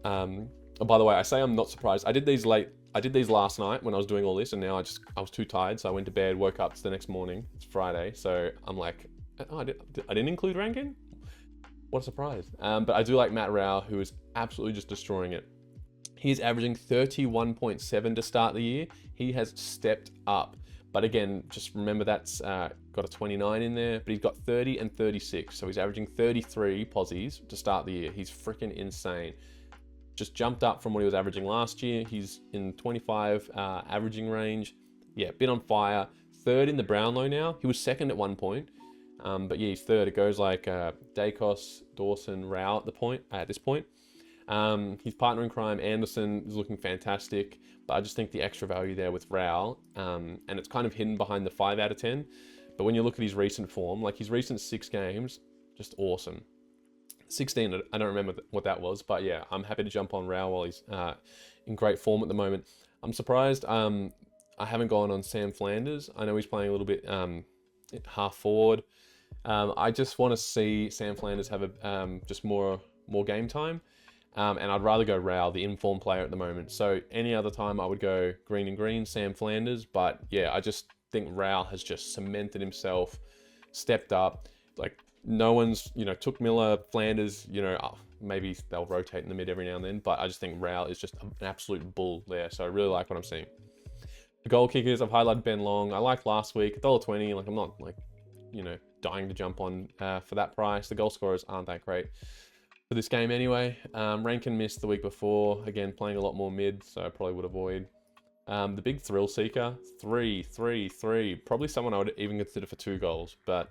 Oh, by the way, I say I'm not surprised. I did these last night when I was doing all this, and now I was too tired, so I went to bed, woke up the next morning. It's Friday, so I'm like, oh, I didn't include Rankin? What a surprise. But I do like Matt Rowell, who is absolutely just destroying it. He's averaging 31.7 to start the year. He has stepped up. But again, just remember that's got a 29 in there, but he's got 30 and 36. So he's averaging 33 posies to start the year. He's freaking insane. Just jumped up from what he was averaging last year. He's in 25 averaging range. Yeah, been on fire. Third in the Brownlow now. He was second at one point. But yeah, he's third. It goes like Dacos, Dawson, Rao at this point. His partner in crime, Anderson, is looking fantastic, but I just think the extra value there with Rao, and it's kind of hidden behind the 5 out of 10. But when you look at his recent form, like his recent 6 games, just awesome. 16, I don't remember what that was, but yeah, I'm happy to jump on Rao while he's in great form at the moment. I'm surprised I haven't gone on Sam Flanders. I know he's playing a little bit half forward. I just want to see Sam Flanders have just more game time. And I'd rather go Rao, the informed player at the moment. So any other time I would go green and green, Sam Flanders. But yeah, I just think Rao has just cemented himself, stepped up. Like no one's, took Miller, Flanders, maybe they'll rotate in the mid every now and then. But I just think Rao is just an absolute bull there. So I really like what I'm seeing. The goal kickers, I've highlighted Ben Long. I liked last week, $1.20. Like I'm not dying to jump on for that price. The goal scorers aren't that great for this game anyway. Rankin missed the week before, again playing a lot more mid, so I probably would avoid. The big thrill seeker, 3. Probably someone I would even consider for 2 goals, but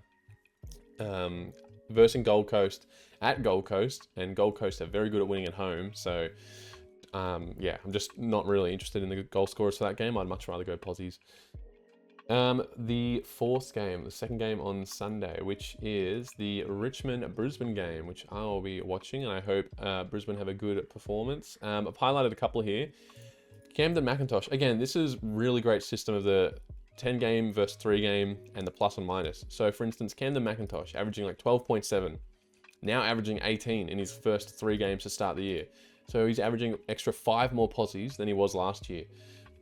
versing Gold Coast at Gold Coast, and Gold Coast are very good at winning at home, so yeah, I'm just not really interested in the goal scorers for that game. I'd much rather go posies. The 4th game, the second game on Sunday, which is the Richmond-Brisbane game, which I'll be watching, and I hope Brisbane have a good performance. I've highlighted a couple here. Camden McIntosh, again, this is really great system of the 10 game versus 3 game and the plus and minus. So for instance, Camden McIntosh averaging like 12.7, now averaging 18 in his first 3 games to start the year. So he's averaging extra 5 more posies than he was last year.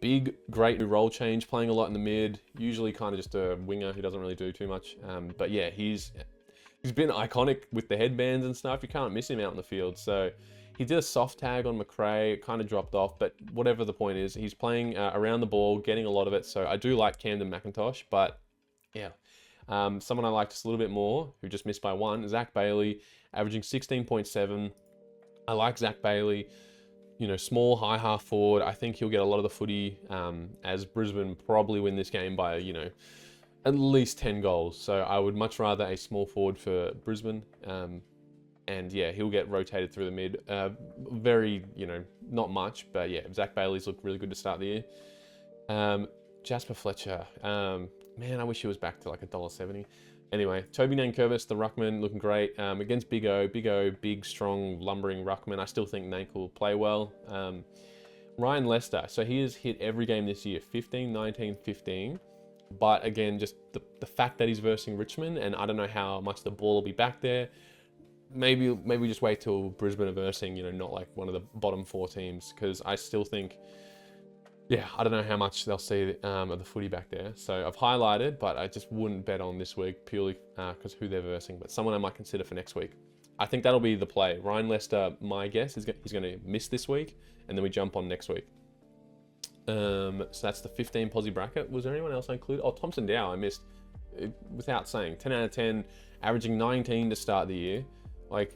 Big, great new role change, playing a lot in the mid, usually kind of just a winger who doesn't really do too much. But yeah, he's been iconic with the headbands and stuff. You can't miss him out in the field. So he did a soft tag on McRae, it kind of dropped off, but whatever the point is, he's playing around the ball, getting a lot of it. So I do like Camden McIntosh, but yeah. Someone I like just a little bit more, who just missed by 1, Zach Bailey, averaging 16.7. I like Zach Bailey. Small, high half forward. I think he'll get a lot of the footy as Brisbane probably win this game by, at least 10 goals. So I would much rather a small forward for Brisbane. And yeah, he'll get rotated through the mid. Very, not much. But yeah, Zach Bailey's looked really good to start the year. Jasper Fletcher. Man, I wish he was back to like $1.70. Anyway, Toby Nankervis, the ruckman, looking great. Against Big O, big, strong, lumbering ruckman. I still think Nank will play well. Ryan Lester, so he has hit every game this year, 15, 19, 15. But again, just the fact that he's versing Richmond, and I don't know how much the ball will be back there. Maybe we just wait till Brisbane are versing, not like one of the bottom 4 teams, because I still think, yeah, I don't know how much they'll see of the footy back there. So I've highlighted, but I just wouldn't bet on this week purely because who they're versing. But someone I might consider for next week. I think that'll be the play. Ryan Lester, my guess, is he's going to miss this week, and then we jump on next week. So that's the 15 posi bracket. Was there anyone else I included? Oh, Thompson Dow, I missed without saying. 10 out of 10, averaging 19 to start the year. Like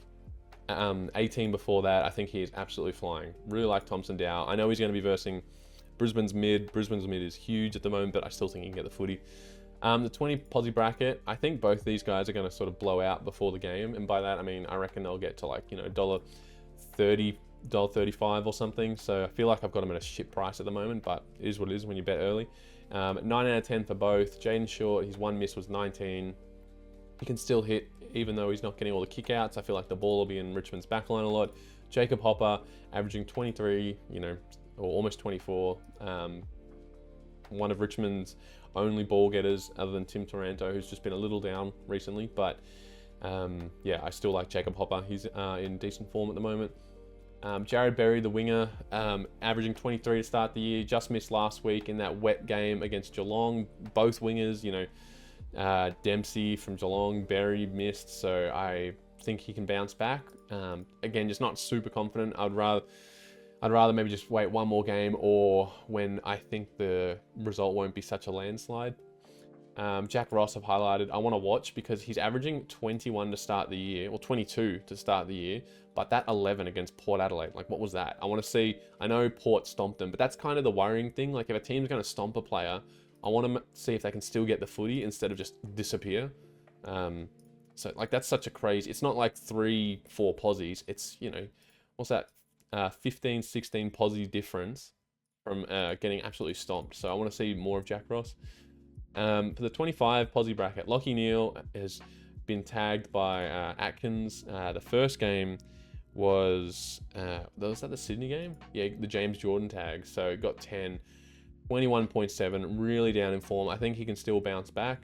18 before that. I think he is absolutely flying. Really like Thompson Dow. I know he's going to be versing Brisbane's mid. Brisbane's mid is huge at the moment, but I still think he can get the footy. The 20 posi bracket, I think both these guys are going to sort of blow out before the game. And by that, I mean, I reckon they'll get to like, $1.30, $1.35 or something. So I feel like I've got them at a shit price at the moment, but it is what it is when you bet early. 9 out of 10 for both. Jaden Short, his one miss was 19. He can still hit, even though he's not getting all the kickouts. I feel like the ball will be in Richmond's backline a lot. Jacob Hopper, averaging 23, or almost 24. One of Richmond's only ball getters other than Tim Taranto, who's just been a little down recently. But yeah, I still like Jacob Hopper. He's in decent form at the moment. Jared Berry, the winger, averaging 23 to start the year. Just missed last week in that wet game against Geelong. Both wingers, Dempsey from Geelong, Berry missed. So I think he can bounce back. Again, just not super confident. I'd rather maybe just wait one more game, or when I think the result won't be such a landslide. Jack Ross I've highlighted. I want to watch because he's averaging 21 to start the year, or 22 to start the year, but that 11 against Port Adelaide, like what was that? I want to see, I know Port stomped them, but that's kind of the worrying thing. Like if a team's going to stomp a player, I want to see if they can still get the footy instead of just disappear. So like that's such a crazy, it's not like 3-4 posies. It's, what's that? 15, 16 posi difference from getting absolutely stomped. So I want to see more of Jack Ross. For the 25 posi bracket, Lachie Neale has been tagged by Atkins. The first game was that the Sydney game? Yeah, the James Jordan tag. So got 10, 21.7, really down in form. I think he can still bounce back.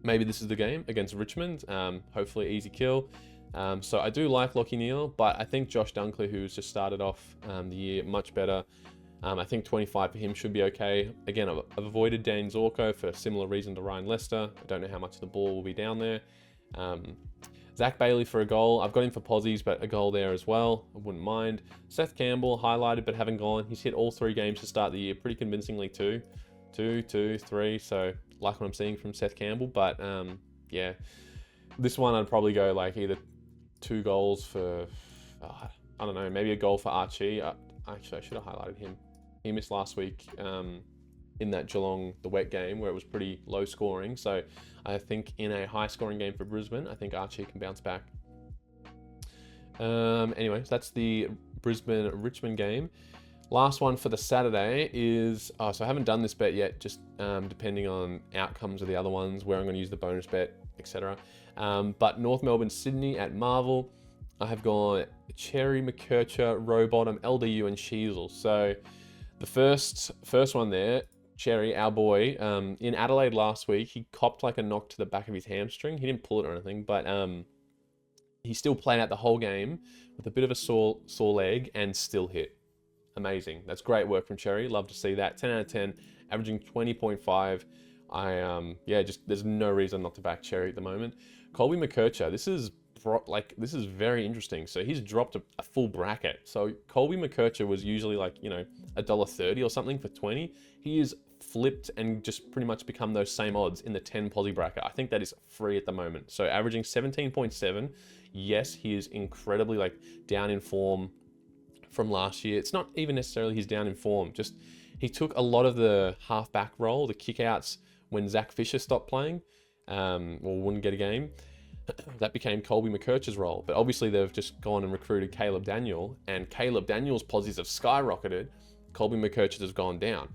Maybe this is the game against Richmond. Hopefully easy kill. So I do like Lachie Neale, but I think Josh Dunkley, who's just started off the year much better, I think 25 for him should be okay. Again, I've avoided Dane Zorko for a similar reason to Ryan Lester. I don't know how much the ball will be down there. Zach Bailey for a goal. I've got him for posies, but a goal there as well. I wouldn't mind. Seth Campbell, highlighted but haven't gone. He's hit all 3 games to start the year pretty convincingly too. 2, 2, 3. So like what I'm seeing from Seth Campbell. But yeah, this one I'd probably go like either 2 goals for, I don't know, maybe a goal for Archie. Actually, I should have highlighted him. He missed last week in that Geelong, the wet game, where it was pretty low scoring. So I think in a high scoring game for Brisbane, I think Archie can bounce back. Anyway, so that's the Brisbane-Richmond game. Last one for the Saturday is, so I haven't done this bet yet, just depending on outcomes of the other ones, where I'm going to use the bonus bet, etc. But North Melbourne-Sydney at Marvel, I have gone Cherry, McKercher, Rowbottom, LDU, and Sheasel. So the first one there, Cherry, our boy, in Adelaide last week, he copped like a knock to the back of his hamstring. He didn't pull it or anything, but he still played out the whole game with a bit of a sore leg and still hit. Amazing. That's great work from Cherry. Love to see that. 10 out of 10, averaging 20.5. There's no reason not to back Cherry at the moment. Colby McKercher, this is very interesting. So he's dropped a full bracket. So Colby McKercher was usually like, $1.30 or something for 20. He is flipped and just pretty much become those same odds in the 10 posi bracket. I think that is free at the moment. So averaging 17.7. Yes, he is incredibly down in form from last year. It's not even necessarily he's down in form. Just he took a lot of the halfback role, the kickouts when Zach Fisher stopped playing or wouldn't get a game. That became Colby McKercher's role. But obviously they've just gone and recruited Caleb Daniel, and Caleb Daniel's posies have skyrocketed. Colby McKercher's has gone down.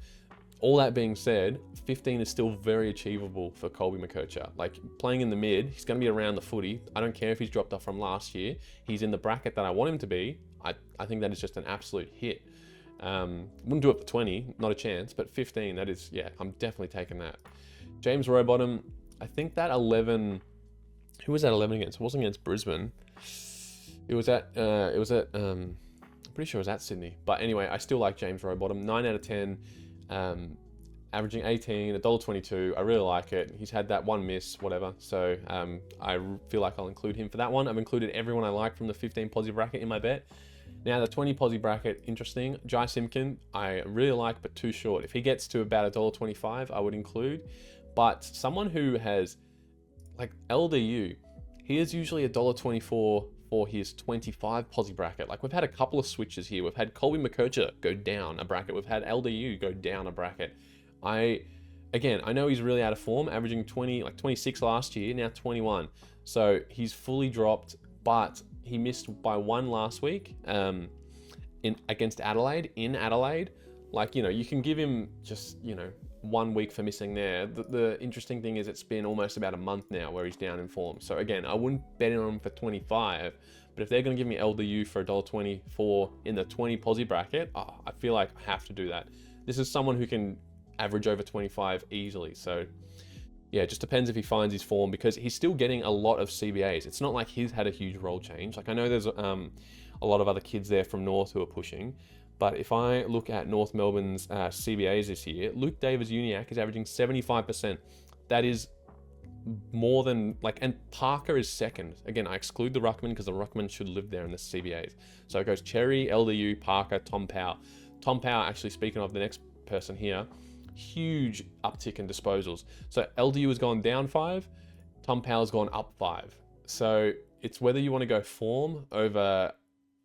All that being said, 15 is still very achievable for Colby McKercher. Playing in the mid, he's going to be around the footy. I don't care if he's dropped off from last year. He's in the bracket that I want him to be. I think that is just an absolute hit. Wouldn't do it for 20, not a chance, but 15, that is, yeah, I'm definitely taking that. James Rowbottom, I think that 11, who was that 11 against? It wasn't against Brisbane. It was at, I'm pretty sure it was at Sydney. But anyway, I still like James Rowbottom. 9 out of 10, averaging 18, $1.22. I really like it. He's had that one miss, whatever. So I feel like I'll include him for that one. I've included everyone I like from the 15 posi bracket in my bet. Now the 20 posi bracket, interesting. Jai Simpkin, I really like, but too short. If he gets to about $1.25, I would include. But someone who has, LDU, he is usually $1.24 for his 25 posi bracket. We've had a couple of switches here. We've had Colby McKercher go down a bracket. We've had LDU go down a bracket. I again, I know he's really out of form, averaging 20, like 26 last year, now 21. So he's fully dropped, but he missed by 1 last week against Adelaide, in Adelaide. Like, you can give him just, 1 week for missing there. The interesting thing is it's been almost about a month now where he's down in form. So again, I wouldn't bet on him for 25, but if they're going to give me LDU for $1.24 in the 20 posi bracket, I feel like I have to do that. This is someone who can average over 25 easily. So yeah, it just depends if he finds his form, because he's still getting a lot of CBAs. It's not like he's had a huge role change. Like, I know there's a lot of other kids there from North who are pushing, but if I look at North Melbourne's CBAs this year, Luke Davis-Uniacke is averaging 75%. That is more than, and Parker is second. Again, I exclude the Ruckman because the Ruckman should live there in the CBAs. So it goes Cherry, LDU, Parker, Tom Powell. Tom Powell, actually, speaking of the next person here, huge uptick in disposals. So LDU has gone down 5, Tom Powell's gone up 5. So it's whether you want to go form over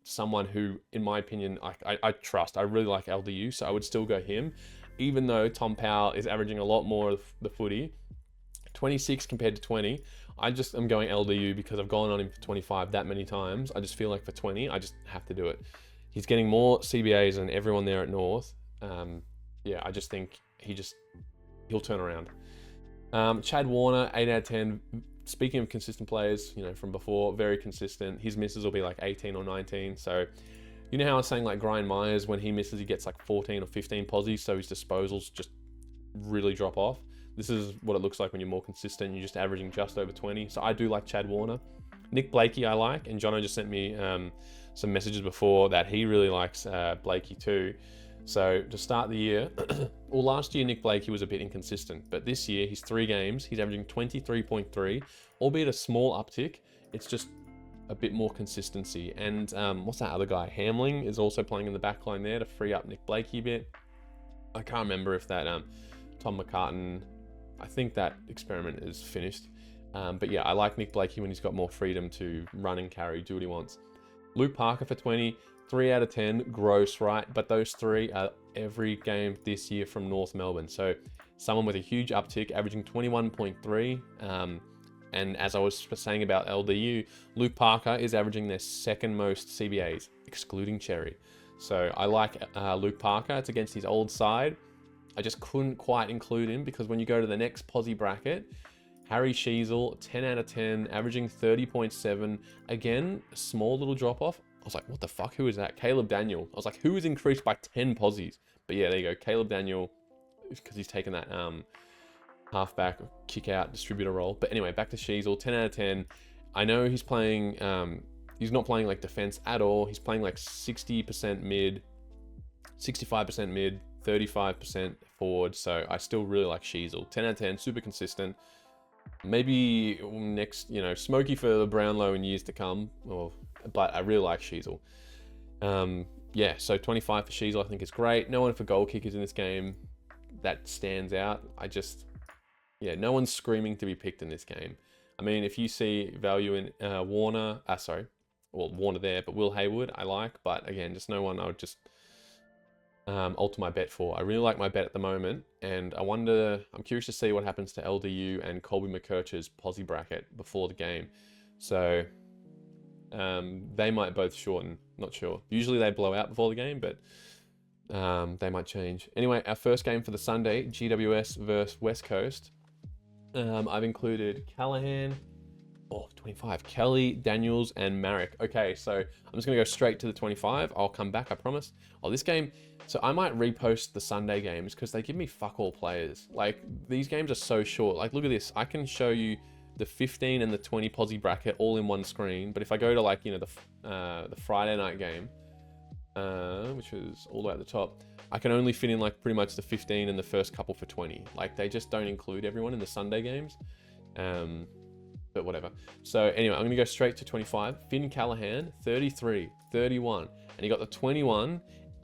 someone who, in my opinion, I trust. I really like LDU, so I would still go him, even though Tom Powell is averaging a lot more of the footy. 26 compared to 20. I just am going LDU because I've gone on him for 25 that many times. I just feel like for 20, I just have to do it. He's getting more CBAs than everyone there at North. Yeah, I just think he'll turn around. Chad Warner, 8 out of 10. Speaking of consistent players, from before, very consistent. His misses will be like 18 or 19. So, you know how I was saying like Brian Myers, when he misses, he gets like 14 or 15 posies, so his disposals just really drop off. This is what it looks like when you're more consistent. You're just averaging just over 20. So I do like Chad Warner. Nick Blakey I like, and Jono just sent me some messages before that he really likes Blakey too. So to start the year, well, last year Nick Blakey was a bit inconsistent, but this year, his 3 games, he's averaging 23.3, albeit a small uptick. It's just a bit more consistency. And what's that other guy? Hamling is also playing in the back line there to free up Nick Blakey a bit. I can't remember if that Tom McCartan, I think that experiment is finished. But yeah, I like Nick Blakey when he's got more freedom to run and carry, do what he wants. Luke Parker for 20, 3 out of 10, gross, right? But those 3 are every game this year from North Melbourne. So someone with a huge uptick, averaging 21.3. And as I was saying about LDU, Luke Parker is averaging their 2nd most CBAs, excluding Cherry. So I like Luke Parker. It's against his old side. I just couldn't quite include him because when you go to the next posi bracket, Harry Sheasel, 10 out of 10, averaging 30.7. Again, a small little drop off. I was like, what the fuck? Who is that? Caleb Daniel. I was like, who is increased by 10 posies? But yeah, there you go. Caleb Daniel, because he's taken that halfback kick out distributor role. But anyway, back to Sheasel, 10 out of 10. I know he's playing, he's not playing like defense at all. He's playing like 60% mid, 65% mid, 35% forward. So I still really like Sheasel. 10 out of 10, super consistent. Maybe next, smoky for the Brownlow in years to come. But I really like Sheasel. Yeah, so 25 for Sheasel I think is great. No one for goal kickers in this game that stands out. No one's screaming to be picked in this game. I mean, if you see value in Warner there, but Will Hayward I like. But again, just no one I would just alter my bet for. I really like my bet at the moment, and I'm curious to see what happens to LDU and Colby McKercher's posi bracket before the game. So they might both shorten, not sure. Usually they blow out before the game, but they might change. Anyway, our first game for the Sunday, GWS versus West Coast. I've included Callahan, 25, Kelly, Daniels, and Marek. Okay, so I'm just going to go straight to the 25. I'll come back, I promise. This game, so I might repost the Sunday games because they give me fuck all players. Like, these games are so short. Like, look at this. I can show you the 15 and the 20 posi bracket all in one screen. But if I go to the Friday night game, which is all the way at the top, I can only fit in like pretty much the 15 and the first couple for 20. Like, they just don't include everyone in the Sunday games. But whatever. So anyway, I'm going to go straight to 25. Finn Callahan, 33, 31. And he got the 21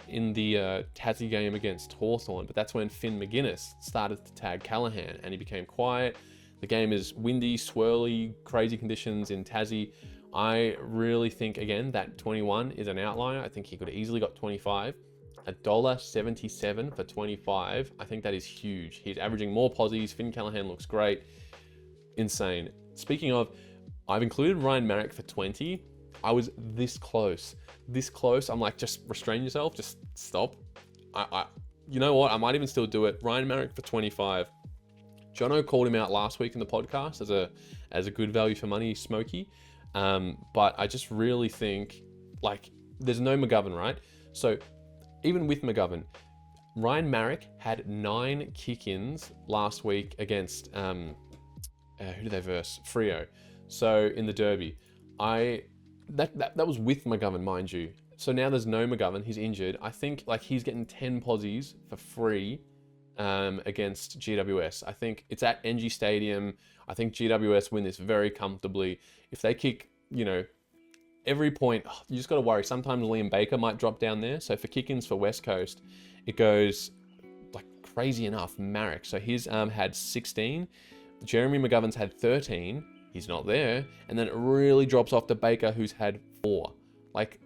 in the Tassie game against Hawthorn. But that's when Finn McGuinness started to tag Callahan and he became quiet. The game is windy, swirly, crazy conditions in Tassie. I really think, again, that 21 is an outlier. I think he could have easily got 25. $1.77 for 25. I think that is huge. He's averaging more posies. Finn Callaghan looks great. Insane. Speaking of, I've included Ryan Marrick for 20. I was this close. I'm like, just restrain yourself. Just stop. You know what? I might even still do it. Ryan Marrick for 25. Jono called him out last week in the podcast as a good value for money smoky. But I just really think, like, there's no McGovern, right? So even with McGovern, Ryan Marrick had 9 kick-ins last week against, who did they verse? Freo. So in the derby, that was with McGovern, mind you. So now there's no McGovern, he's injured. I think like he's getting 10 posies for free against GWS. I think it's at NG Stadium. I think GWS win this very comfortably. If they kick, every point, you just got to worry. Sometimes Liam Baker might drop down there. So for kick-ins for West Coast, it goes like crazy enough. Marrick, so he's had 16. Jeremy McGovern's had 13. He's not there. And then it really drops off to Baker, who's had 4. Like,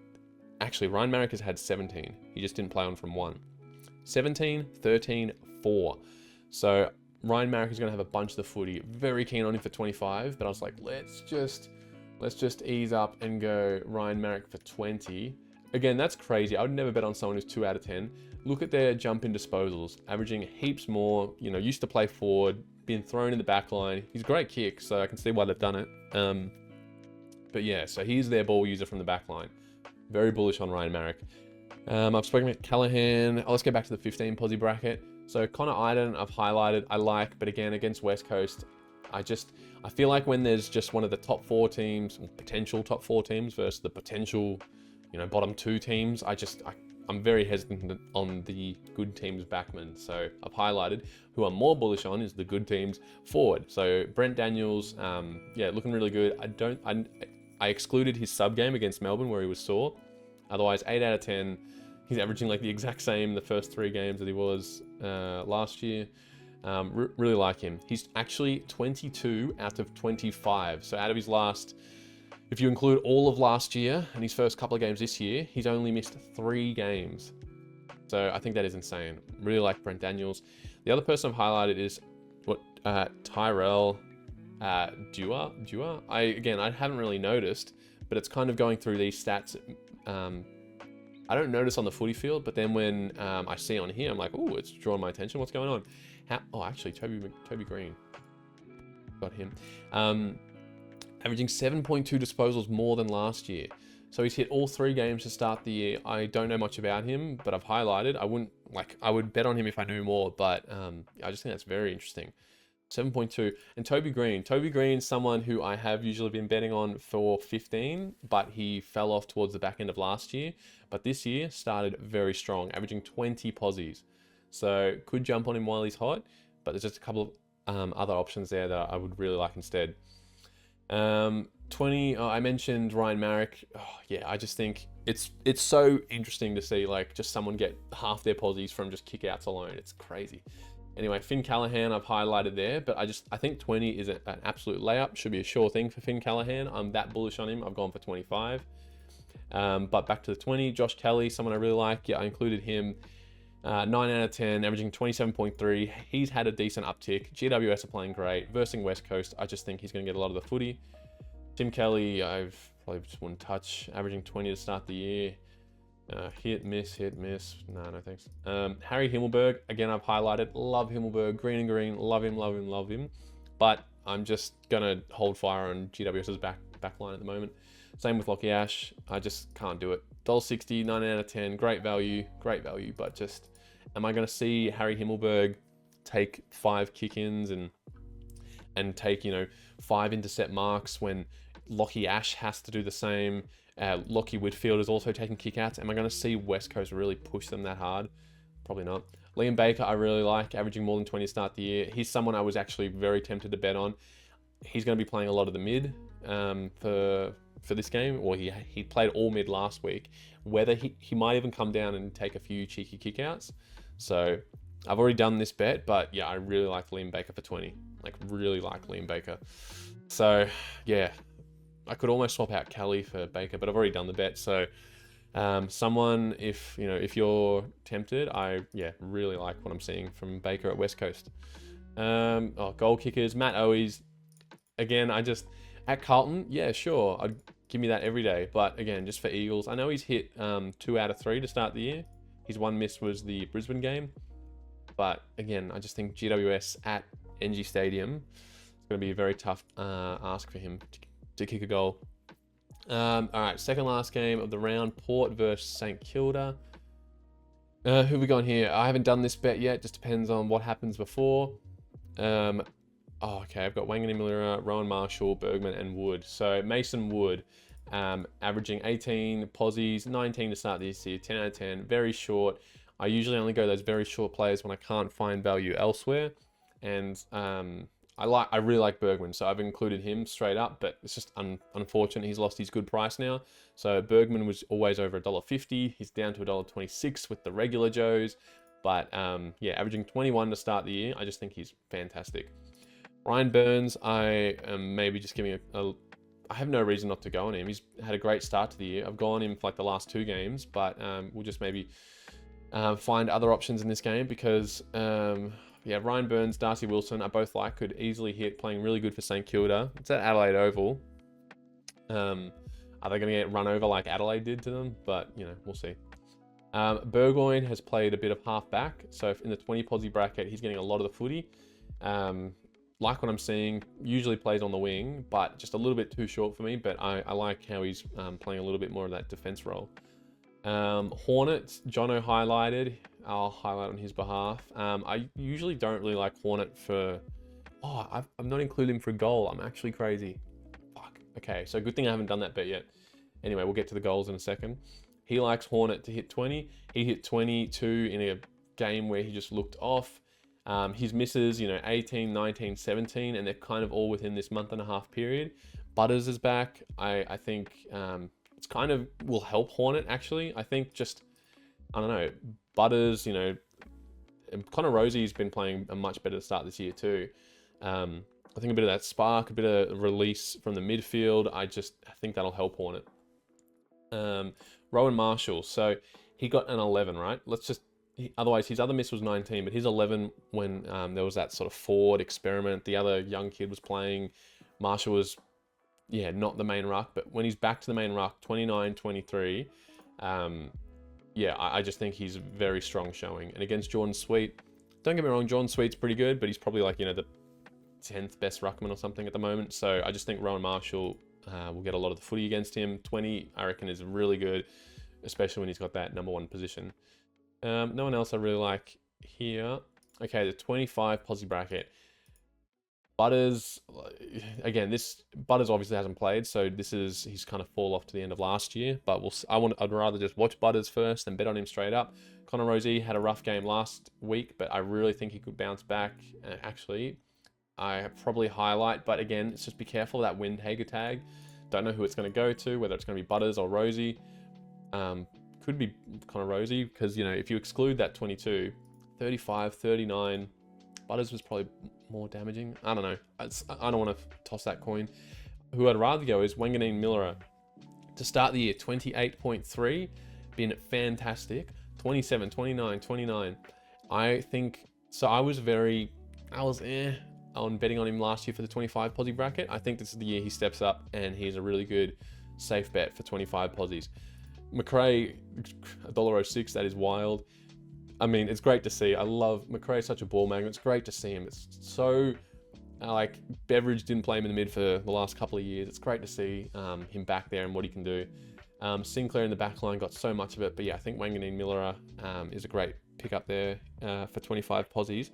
actually, Ryan Marrick has had 17. He just didn't play on from 1. 17, 13, 4. So Ryan Marrick is going to have a bunch of the footy. Very keen on him for 25, but I was like, let's just ease up and go Ryan Marrick for 20. Again, that's crazy. I would never bet on someone who's 2 out of 10. Look at their jump in disposals, averaging heaps more. Used to play forward, been thrown in the back line. He's a great kick, so I can see why they've done it. But yeah, so he's their ball user from the back line. Very bullish on Ryan Marrick. I've spoken about Callaghan. Let's get back to the 15 posi bracket. So Connor Iden, I've highlighted, I like, but again, against West Coast, I feel like when there's just one of the top 4 teams, or potential top 4 teams versus the potential, bottom 2 teams, I'm very hesitant on the good teams backman. So I've highlighted who I'm more bullish on is the good teams forward. So Brent Daniels, looking really good. I excluded his sub game against Melbourne where he was sore. Otherwise, 8 out of 10. He's averaging like the exact same the first 3 games that he was last year. Really like him. He's actually 22 out of 25. So out of his last, if you include all of last year and his first couple of games this year, he's only missed 3 games. So I think that is insane. Really like Brent Daniels. The other person I've highlighted is Tyrell Dewar. I haven't really noticed, but it's kind of going through these stats. I don't notice on the footy field, but then when I see on here, I'm like, oh, it's drawing my attention. What's going on? Actually, Toby Green. Got him. Averaging 7.2 disposals more than last year. So he's hit all 3 games to start the year. I don't know much about him, but I've highlighted. I would bet on him if I knew more, but I just think that's very interesting. 7.2. And Toby Green's someone who I have usually been betting on for 15, but he fell off towards the back end of last year. But this year started very strong, averaging 20 posies. So could jump on him while he's hot, but there's just a couple of other options there that I would really like instead. 20, I mentioned Ryan Marrick. I just think it's so interesting to see like just someone get half their posies from just kick-outs alone. It's crazy. Anyway, Finn Callaghan I've highlighted there, but I think 20 is an absolute layup. Should be a sure thing for Finn Callaghan. I'm that bullish on him. I've gone for 25. But back to the 20, Josh Kelly, someone I really like. Yeah, I included him. 9 out of 10, averaging 27.3. He's had a decent uptick. GWS are playing great. Versing West Coast, I just think he's going to get a lot of the footy. Tim Kelly, I've probably just wouldn't touch. Averaging 20 to start the year. Hit, miss. No thanks. Harry Himmelberg, again, I've highlighted. Love Himmelberg. Green and green. Love him. But I'm just going to hold fire on GWS's back line at the moment. Same with Lockie Ash. I just can't do it. $1.60, 9 out of 10. Great value. But just, am I going to see Harry Himmelberg take 5 kick-ins and take, 5 intercept marks when Lockie Ash has to do the same? Lockie Whitfield is also taking kick-outs. Am I going to see West Coast really push them that hard? Probably not. Liam Baker, I really like, averaging more than 20 to start the year. He's someone I was actually very tempted to bet on. He's going to be playing a lot of the mid for this game, or he played all mid last week. Whether he might even come down and take a few cheeky kickouts. So I've already done this bet, but yeah, I really like Liam Baker for 20. Really like Liam Baker. So yeah, I could almost swap out Kelly for Baker, but I've already done the bet. So Someone, if you're tempted, I really like what I'm seeing from Baker at West Coast. Goal kickers, Matt Owies. Again, at Carlton, yeah, sure, I'd give me that every day. But again, just for Eagles, I know he's hit 2 out of 3 to start the year. His one miss was the Brisbane game. But again, I just think GWS at NG Stadium, it's going to be a very tough ask for him to kick a goal. All right, second last game of the round, Port versus St Kilda. Who have we got here? I haven't done this bet yet. Just depends on what happens before. Okay, I've got Wanganeen-Miller, Rowan Marshall, Bergman, and Wood. So Mason Wood, averaging 18 posies, 19 to start this year, 10 out of 10, very short. I usually only go those very short players when I can't find value elsewhere. And I really like Bergman, so I've included him straight up, but it's just unfortunate he's lost his good price now. So Bergman was always over $1.50. He's down to $1.26 with the regular Joes. But averaging 21 to start the year, I just think he's fantastic. Ryan Burns, I am maybe just giving I have no reason not to go on him. He's had a great start to the year. I've gone on him for like the last 2 games, but we'll just maybe find other options in this game because, Ryan Burns, Darcy Wilson, I both like, could easily hit, playing really good for St Kilda. It's at Adelaide Oval. Are they going to get run over like Adelaide did to them? But, we'll see. Burgoyne has played a bit of half-back, so in the 20 posi bracket, he's getting a lot of the footy. Like what I'm seeing, usually plays on the wing, but just a little bit too short for me, but I like how he's playing a little bit more of that defense role. Hornets, Jono highlighted. I'll highlight on his behalf. I usually don't really like Hornet for... I'm not including him for a goal. I'm actually crazy. Fuck. Okay, so good thing I haven't done that bet yet. Anyway, we'll get to the goals in a second. He likes Hornet to hit 20. He hit 22 in a game where he just looked off. His misses, 18, 19, 17, and they're kind of all within this month and a half period. Butters is back. I think it's kind of will help Hornet, actually. I think I don't know, Butters, Connor Rosie's been playing a much better start this year too. I think a bit of that spark, a bit of release from the midfield, I think that'll help Hornet. Rowan Marshall, so he got an 11, right? Otherwise, his other miss was 19, but his 11 when there was that sort of forward experiment, the other young kid was playing. Marshall was, not the main ruck, but when he's back to the main ruck, 29, 23, I just think he's very strong showing. And against Jordan Sweet, don't get me wrong, Jordan Sweet's pretty good, but he's probably like, the 10th best ruckman or something at the moment. So I just think Rowan Marshall will get a lot of the footy against him. 20, I reckon, is really good, especially when he's got that number 1 position. No one else I really like here. Okay, the 25 posi bracket. Butters, again, Butters obviously hasn't played, so he's kind of fall off to the end of last year. But I'd rather just watch Butters first than bet on him straight up. Connor Rosie had a rough game last week, but I really think he could bounce back. Actually, I probably highlight, but again, it's just be careful of that Windhager tag. Don't know who it's going to go to, whether it's going to be Butters or Rosie. Could be Connor Rosie, because, if you exclude that 22, 35, 39, Butters was probably more damaging. I don't know. I don't want to toss that coin. Who I'd rather go is Wanganeen-Miller. To start the year, 28.3, been fantastic. 27, 29, 29. I think, so I was on betting on him last year for the 25 posi bracket. I think this is the year he steps up and he's a really good safe bet for 25 posies. McRae, $1.06, that is wild. I mean, it's great to see. I love McRae, such a ball magnet. It's great to see him. It's so, Beveridge didn't play him in the mid for the last couple of years. It's great to see him back there and what he can do. Sinclair in the back line got so much of it. But I think Wanganeen-Miller is a great pick up there for 25 posies.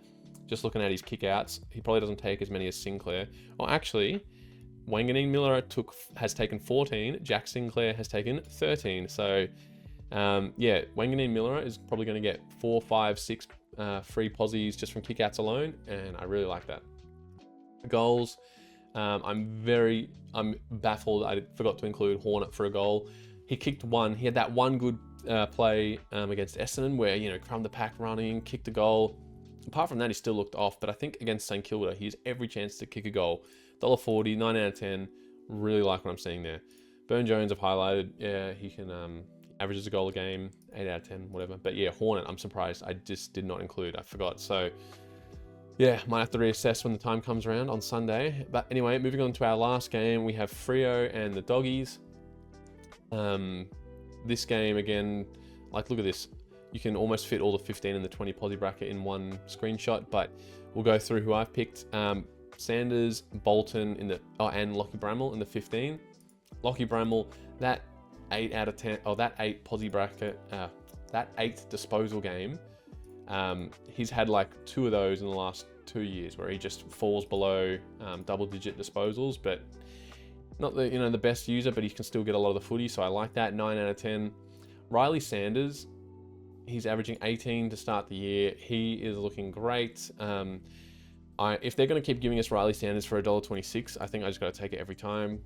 Just looking at his kickouts, he probably doesn't take as many as Sinclair. Well, actually, Wanganeen-Miller has taken 14. Jack Sinclair has taken 13. So, Wanganeen-Miller is probably going to get 4, 5, 6 free posies just from kickouts alone, and I really like that. Goals, I'm baffled. I forgot to include Hornet for a goal. He kicked one. He had that one good play against Essendon where, from the pack running, kicked a goal. Apart from that, he still looked off, but I think against St Kilda, he has every chance to kick a goal. $1.40, 9 out of 10. Really like what I'm seeing there. Burn Jones, I've highlighted. Yeah, he can. averages a goal a game, 8 out of 10, whatever. But yeah, Hornet, I'm surprised. I just did not include. I forgot. So yeah, might have to reassess when the time comes around on Sunday. But anyway, moving on to our last game, we have Freo and the Doggies. This game, again, like, look at this. You can almost fit all the 15 and the 20 posi bracket in one screenshot, but we'll go through who I've picked. Sanders, Bolton in the, and Lockie Bramall in the 15. Lockie Bramall, that 8 out of 10, that 8 posi bracket, that 8th disposal game, he's had like 2 of those in the last 2 years where he just falls below double-digit disposals, but not the, the best user, but he can still get a lot of the footy, so I like that. 9 out of 10. Riley Sanders, he's averaging 18 to start the year. He is looking great. If they're going to keep giving us Riley Sanders for $1.26, I think I just got to take it every time.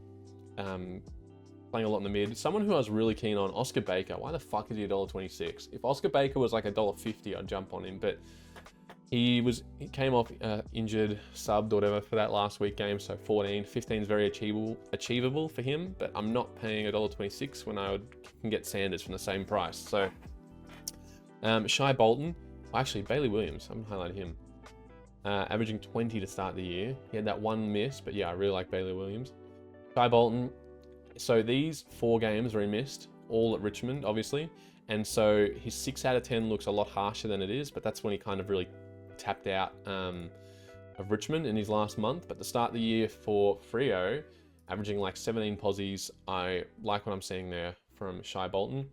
Playing a lot in the mid. Someone who I was really keen on, Oscar Baker. Why the fuck is he $1.26? If Oscar Baker was like $1.50, I'd jump on him, but he came off injured, subbed or whatever for that last week game, so 14. 15 is very achievable for him, but I'm not paying $1.26 when I can get Sanders from the same price. So Shy Bolton, actually Bailey Williams, I'm gonna highlight him. Averaging 20 to start the year. He had that one miss, but yeah, I really like Bailey Williams. Shy Bolton, so these 4 games were he missed, all at Richmond, obviously, and so his 6 out of 10 looks a lot harsher than it is, but that's when he kind of really tapped out of Richmond in his last month. But the start of the year for Freo, averaging like 17 posies, I like what I'm seeing there from Shy Bolton.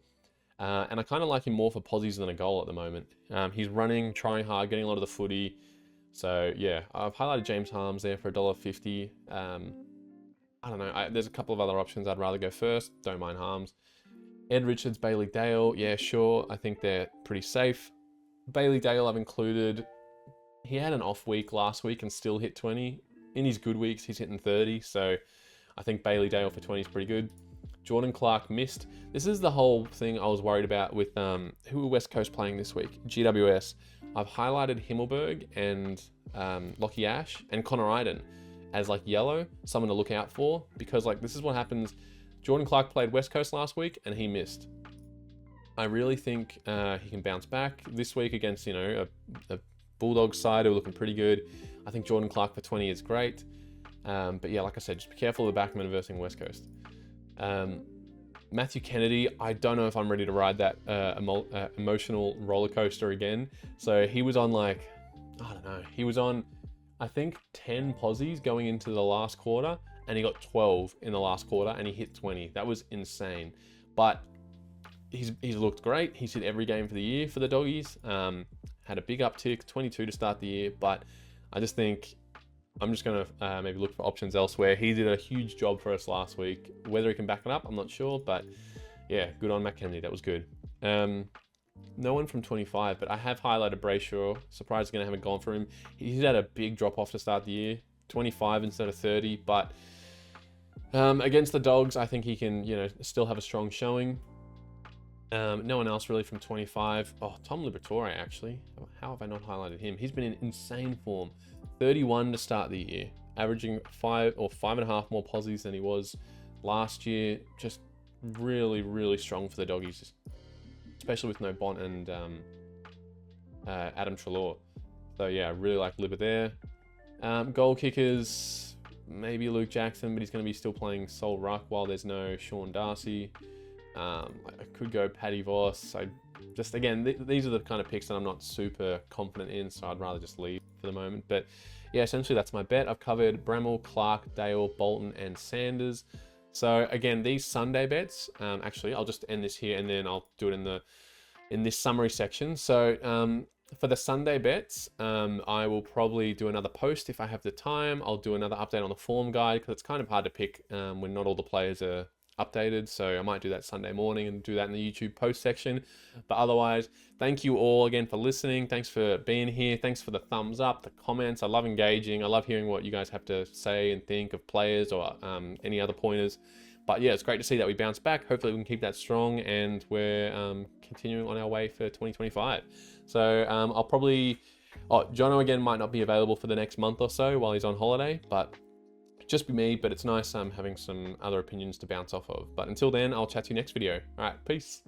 And I kind of like him more for posies than a goal at the moment. He's running, trying hard, getting a lot of the footy. So yeah, I've highlighted James Harms there for $1.50. I don't know, there's a couple of other options I'd rather go first. Don't mind Harms. Ed Richards, Bailey Dale, yeah, sure. I think they're pretty safe. Bailey Dale I've included. He had an off week last week and still hit 20. In his good weeks, he's hitting 30. So I think Bailey Dale for 20 is pretty good. Jordan Clark missed. This is the whole thing I was worried about with who are West Coast playing this week? GWS. I've highlighted Himmelberg and Lockie Ash and Connor Iden as like yellow, someone to look out for, because like this is what happens. Jordan Clark played West Coast last week and he missed. I really think he can bounce back this week against, a Bulldogs side who are looking pretty good. I think Jordan Clark for 20 is great. But yeah, like I said, just be careful of the backman versus West Coast. Matthew Kennedy, I don't know if I'm ready to ride that emotional roller coaster again. So he was on I think 10 posies going into the last quarter, and he got 12 in the last quarter, and he hit 20. That was insane. But he's looked great. He's hit every game for the year for the Doggies. Had a big uptick, 22 to start the year, but I just think I'm just going to maybe look for options elsewhere. He did a huge job for us last week. Whether he can back it up, I'm not sure, but yeah, good on Matt Kennedy. That was good. No one from 25, but I have highlighted Brayshaw. Surprised I haven't gone for him. He's had a big drop off to start the year, 25 instead of 30, but against the Dogs, I think he can, still have a strong showing. No one else really from 25. Oh, Tom Liberatore, actually. How have I not highlighted him? He's been in insane form. 31 to start the year, averaging 5 or 5.5 more posies than he was last year. Just really, really strong for the Doggies, especially with no Bont and Adam Treloar. So yeah, I really like Libba there. Goal kickers, maybe Luke Jackson, but he's going to be still playing Sol Ruck while there's no Sean Darcy. I could go Paddy Voss. These are the kind of picks that I'm not super confident in, so I'd rather just leave for the moment. But yeah, essentially that's my bet. I've covered Bramall, Clark, Dale, Bolton, and Sanders. So again, these Sunday bets, actually, I'll just end this here and then I'll do it in this summary section. So for the Sunday bets, I will probably do another post if I have the time. I'll do another update on the form guide because it's kind of hard to pick when not all the players are updated. So I might do that Sunday morning and do that in the YouTube post section. But otherwise, thank you all again for listening. Thanks for being here. Thanks for the thumbs up, the comments. I love engaging. I love hearing what you guys have to say and think of players or any other pointers. But yeah, it's great to see that we bounce back. Hopefully we can keep that strong and we're continuing on our way for 2025. So I'll probably... Jono again might not be available for the next month or so while he's on holiday, but just be me. But it's nice having some other opinions to bounce off of. But until then, I'll chat to you next video. All right, peace.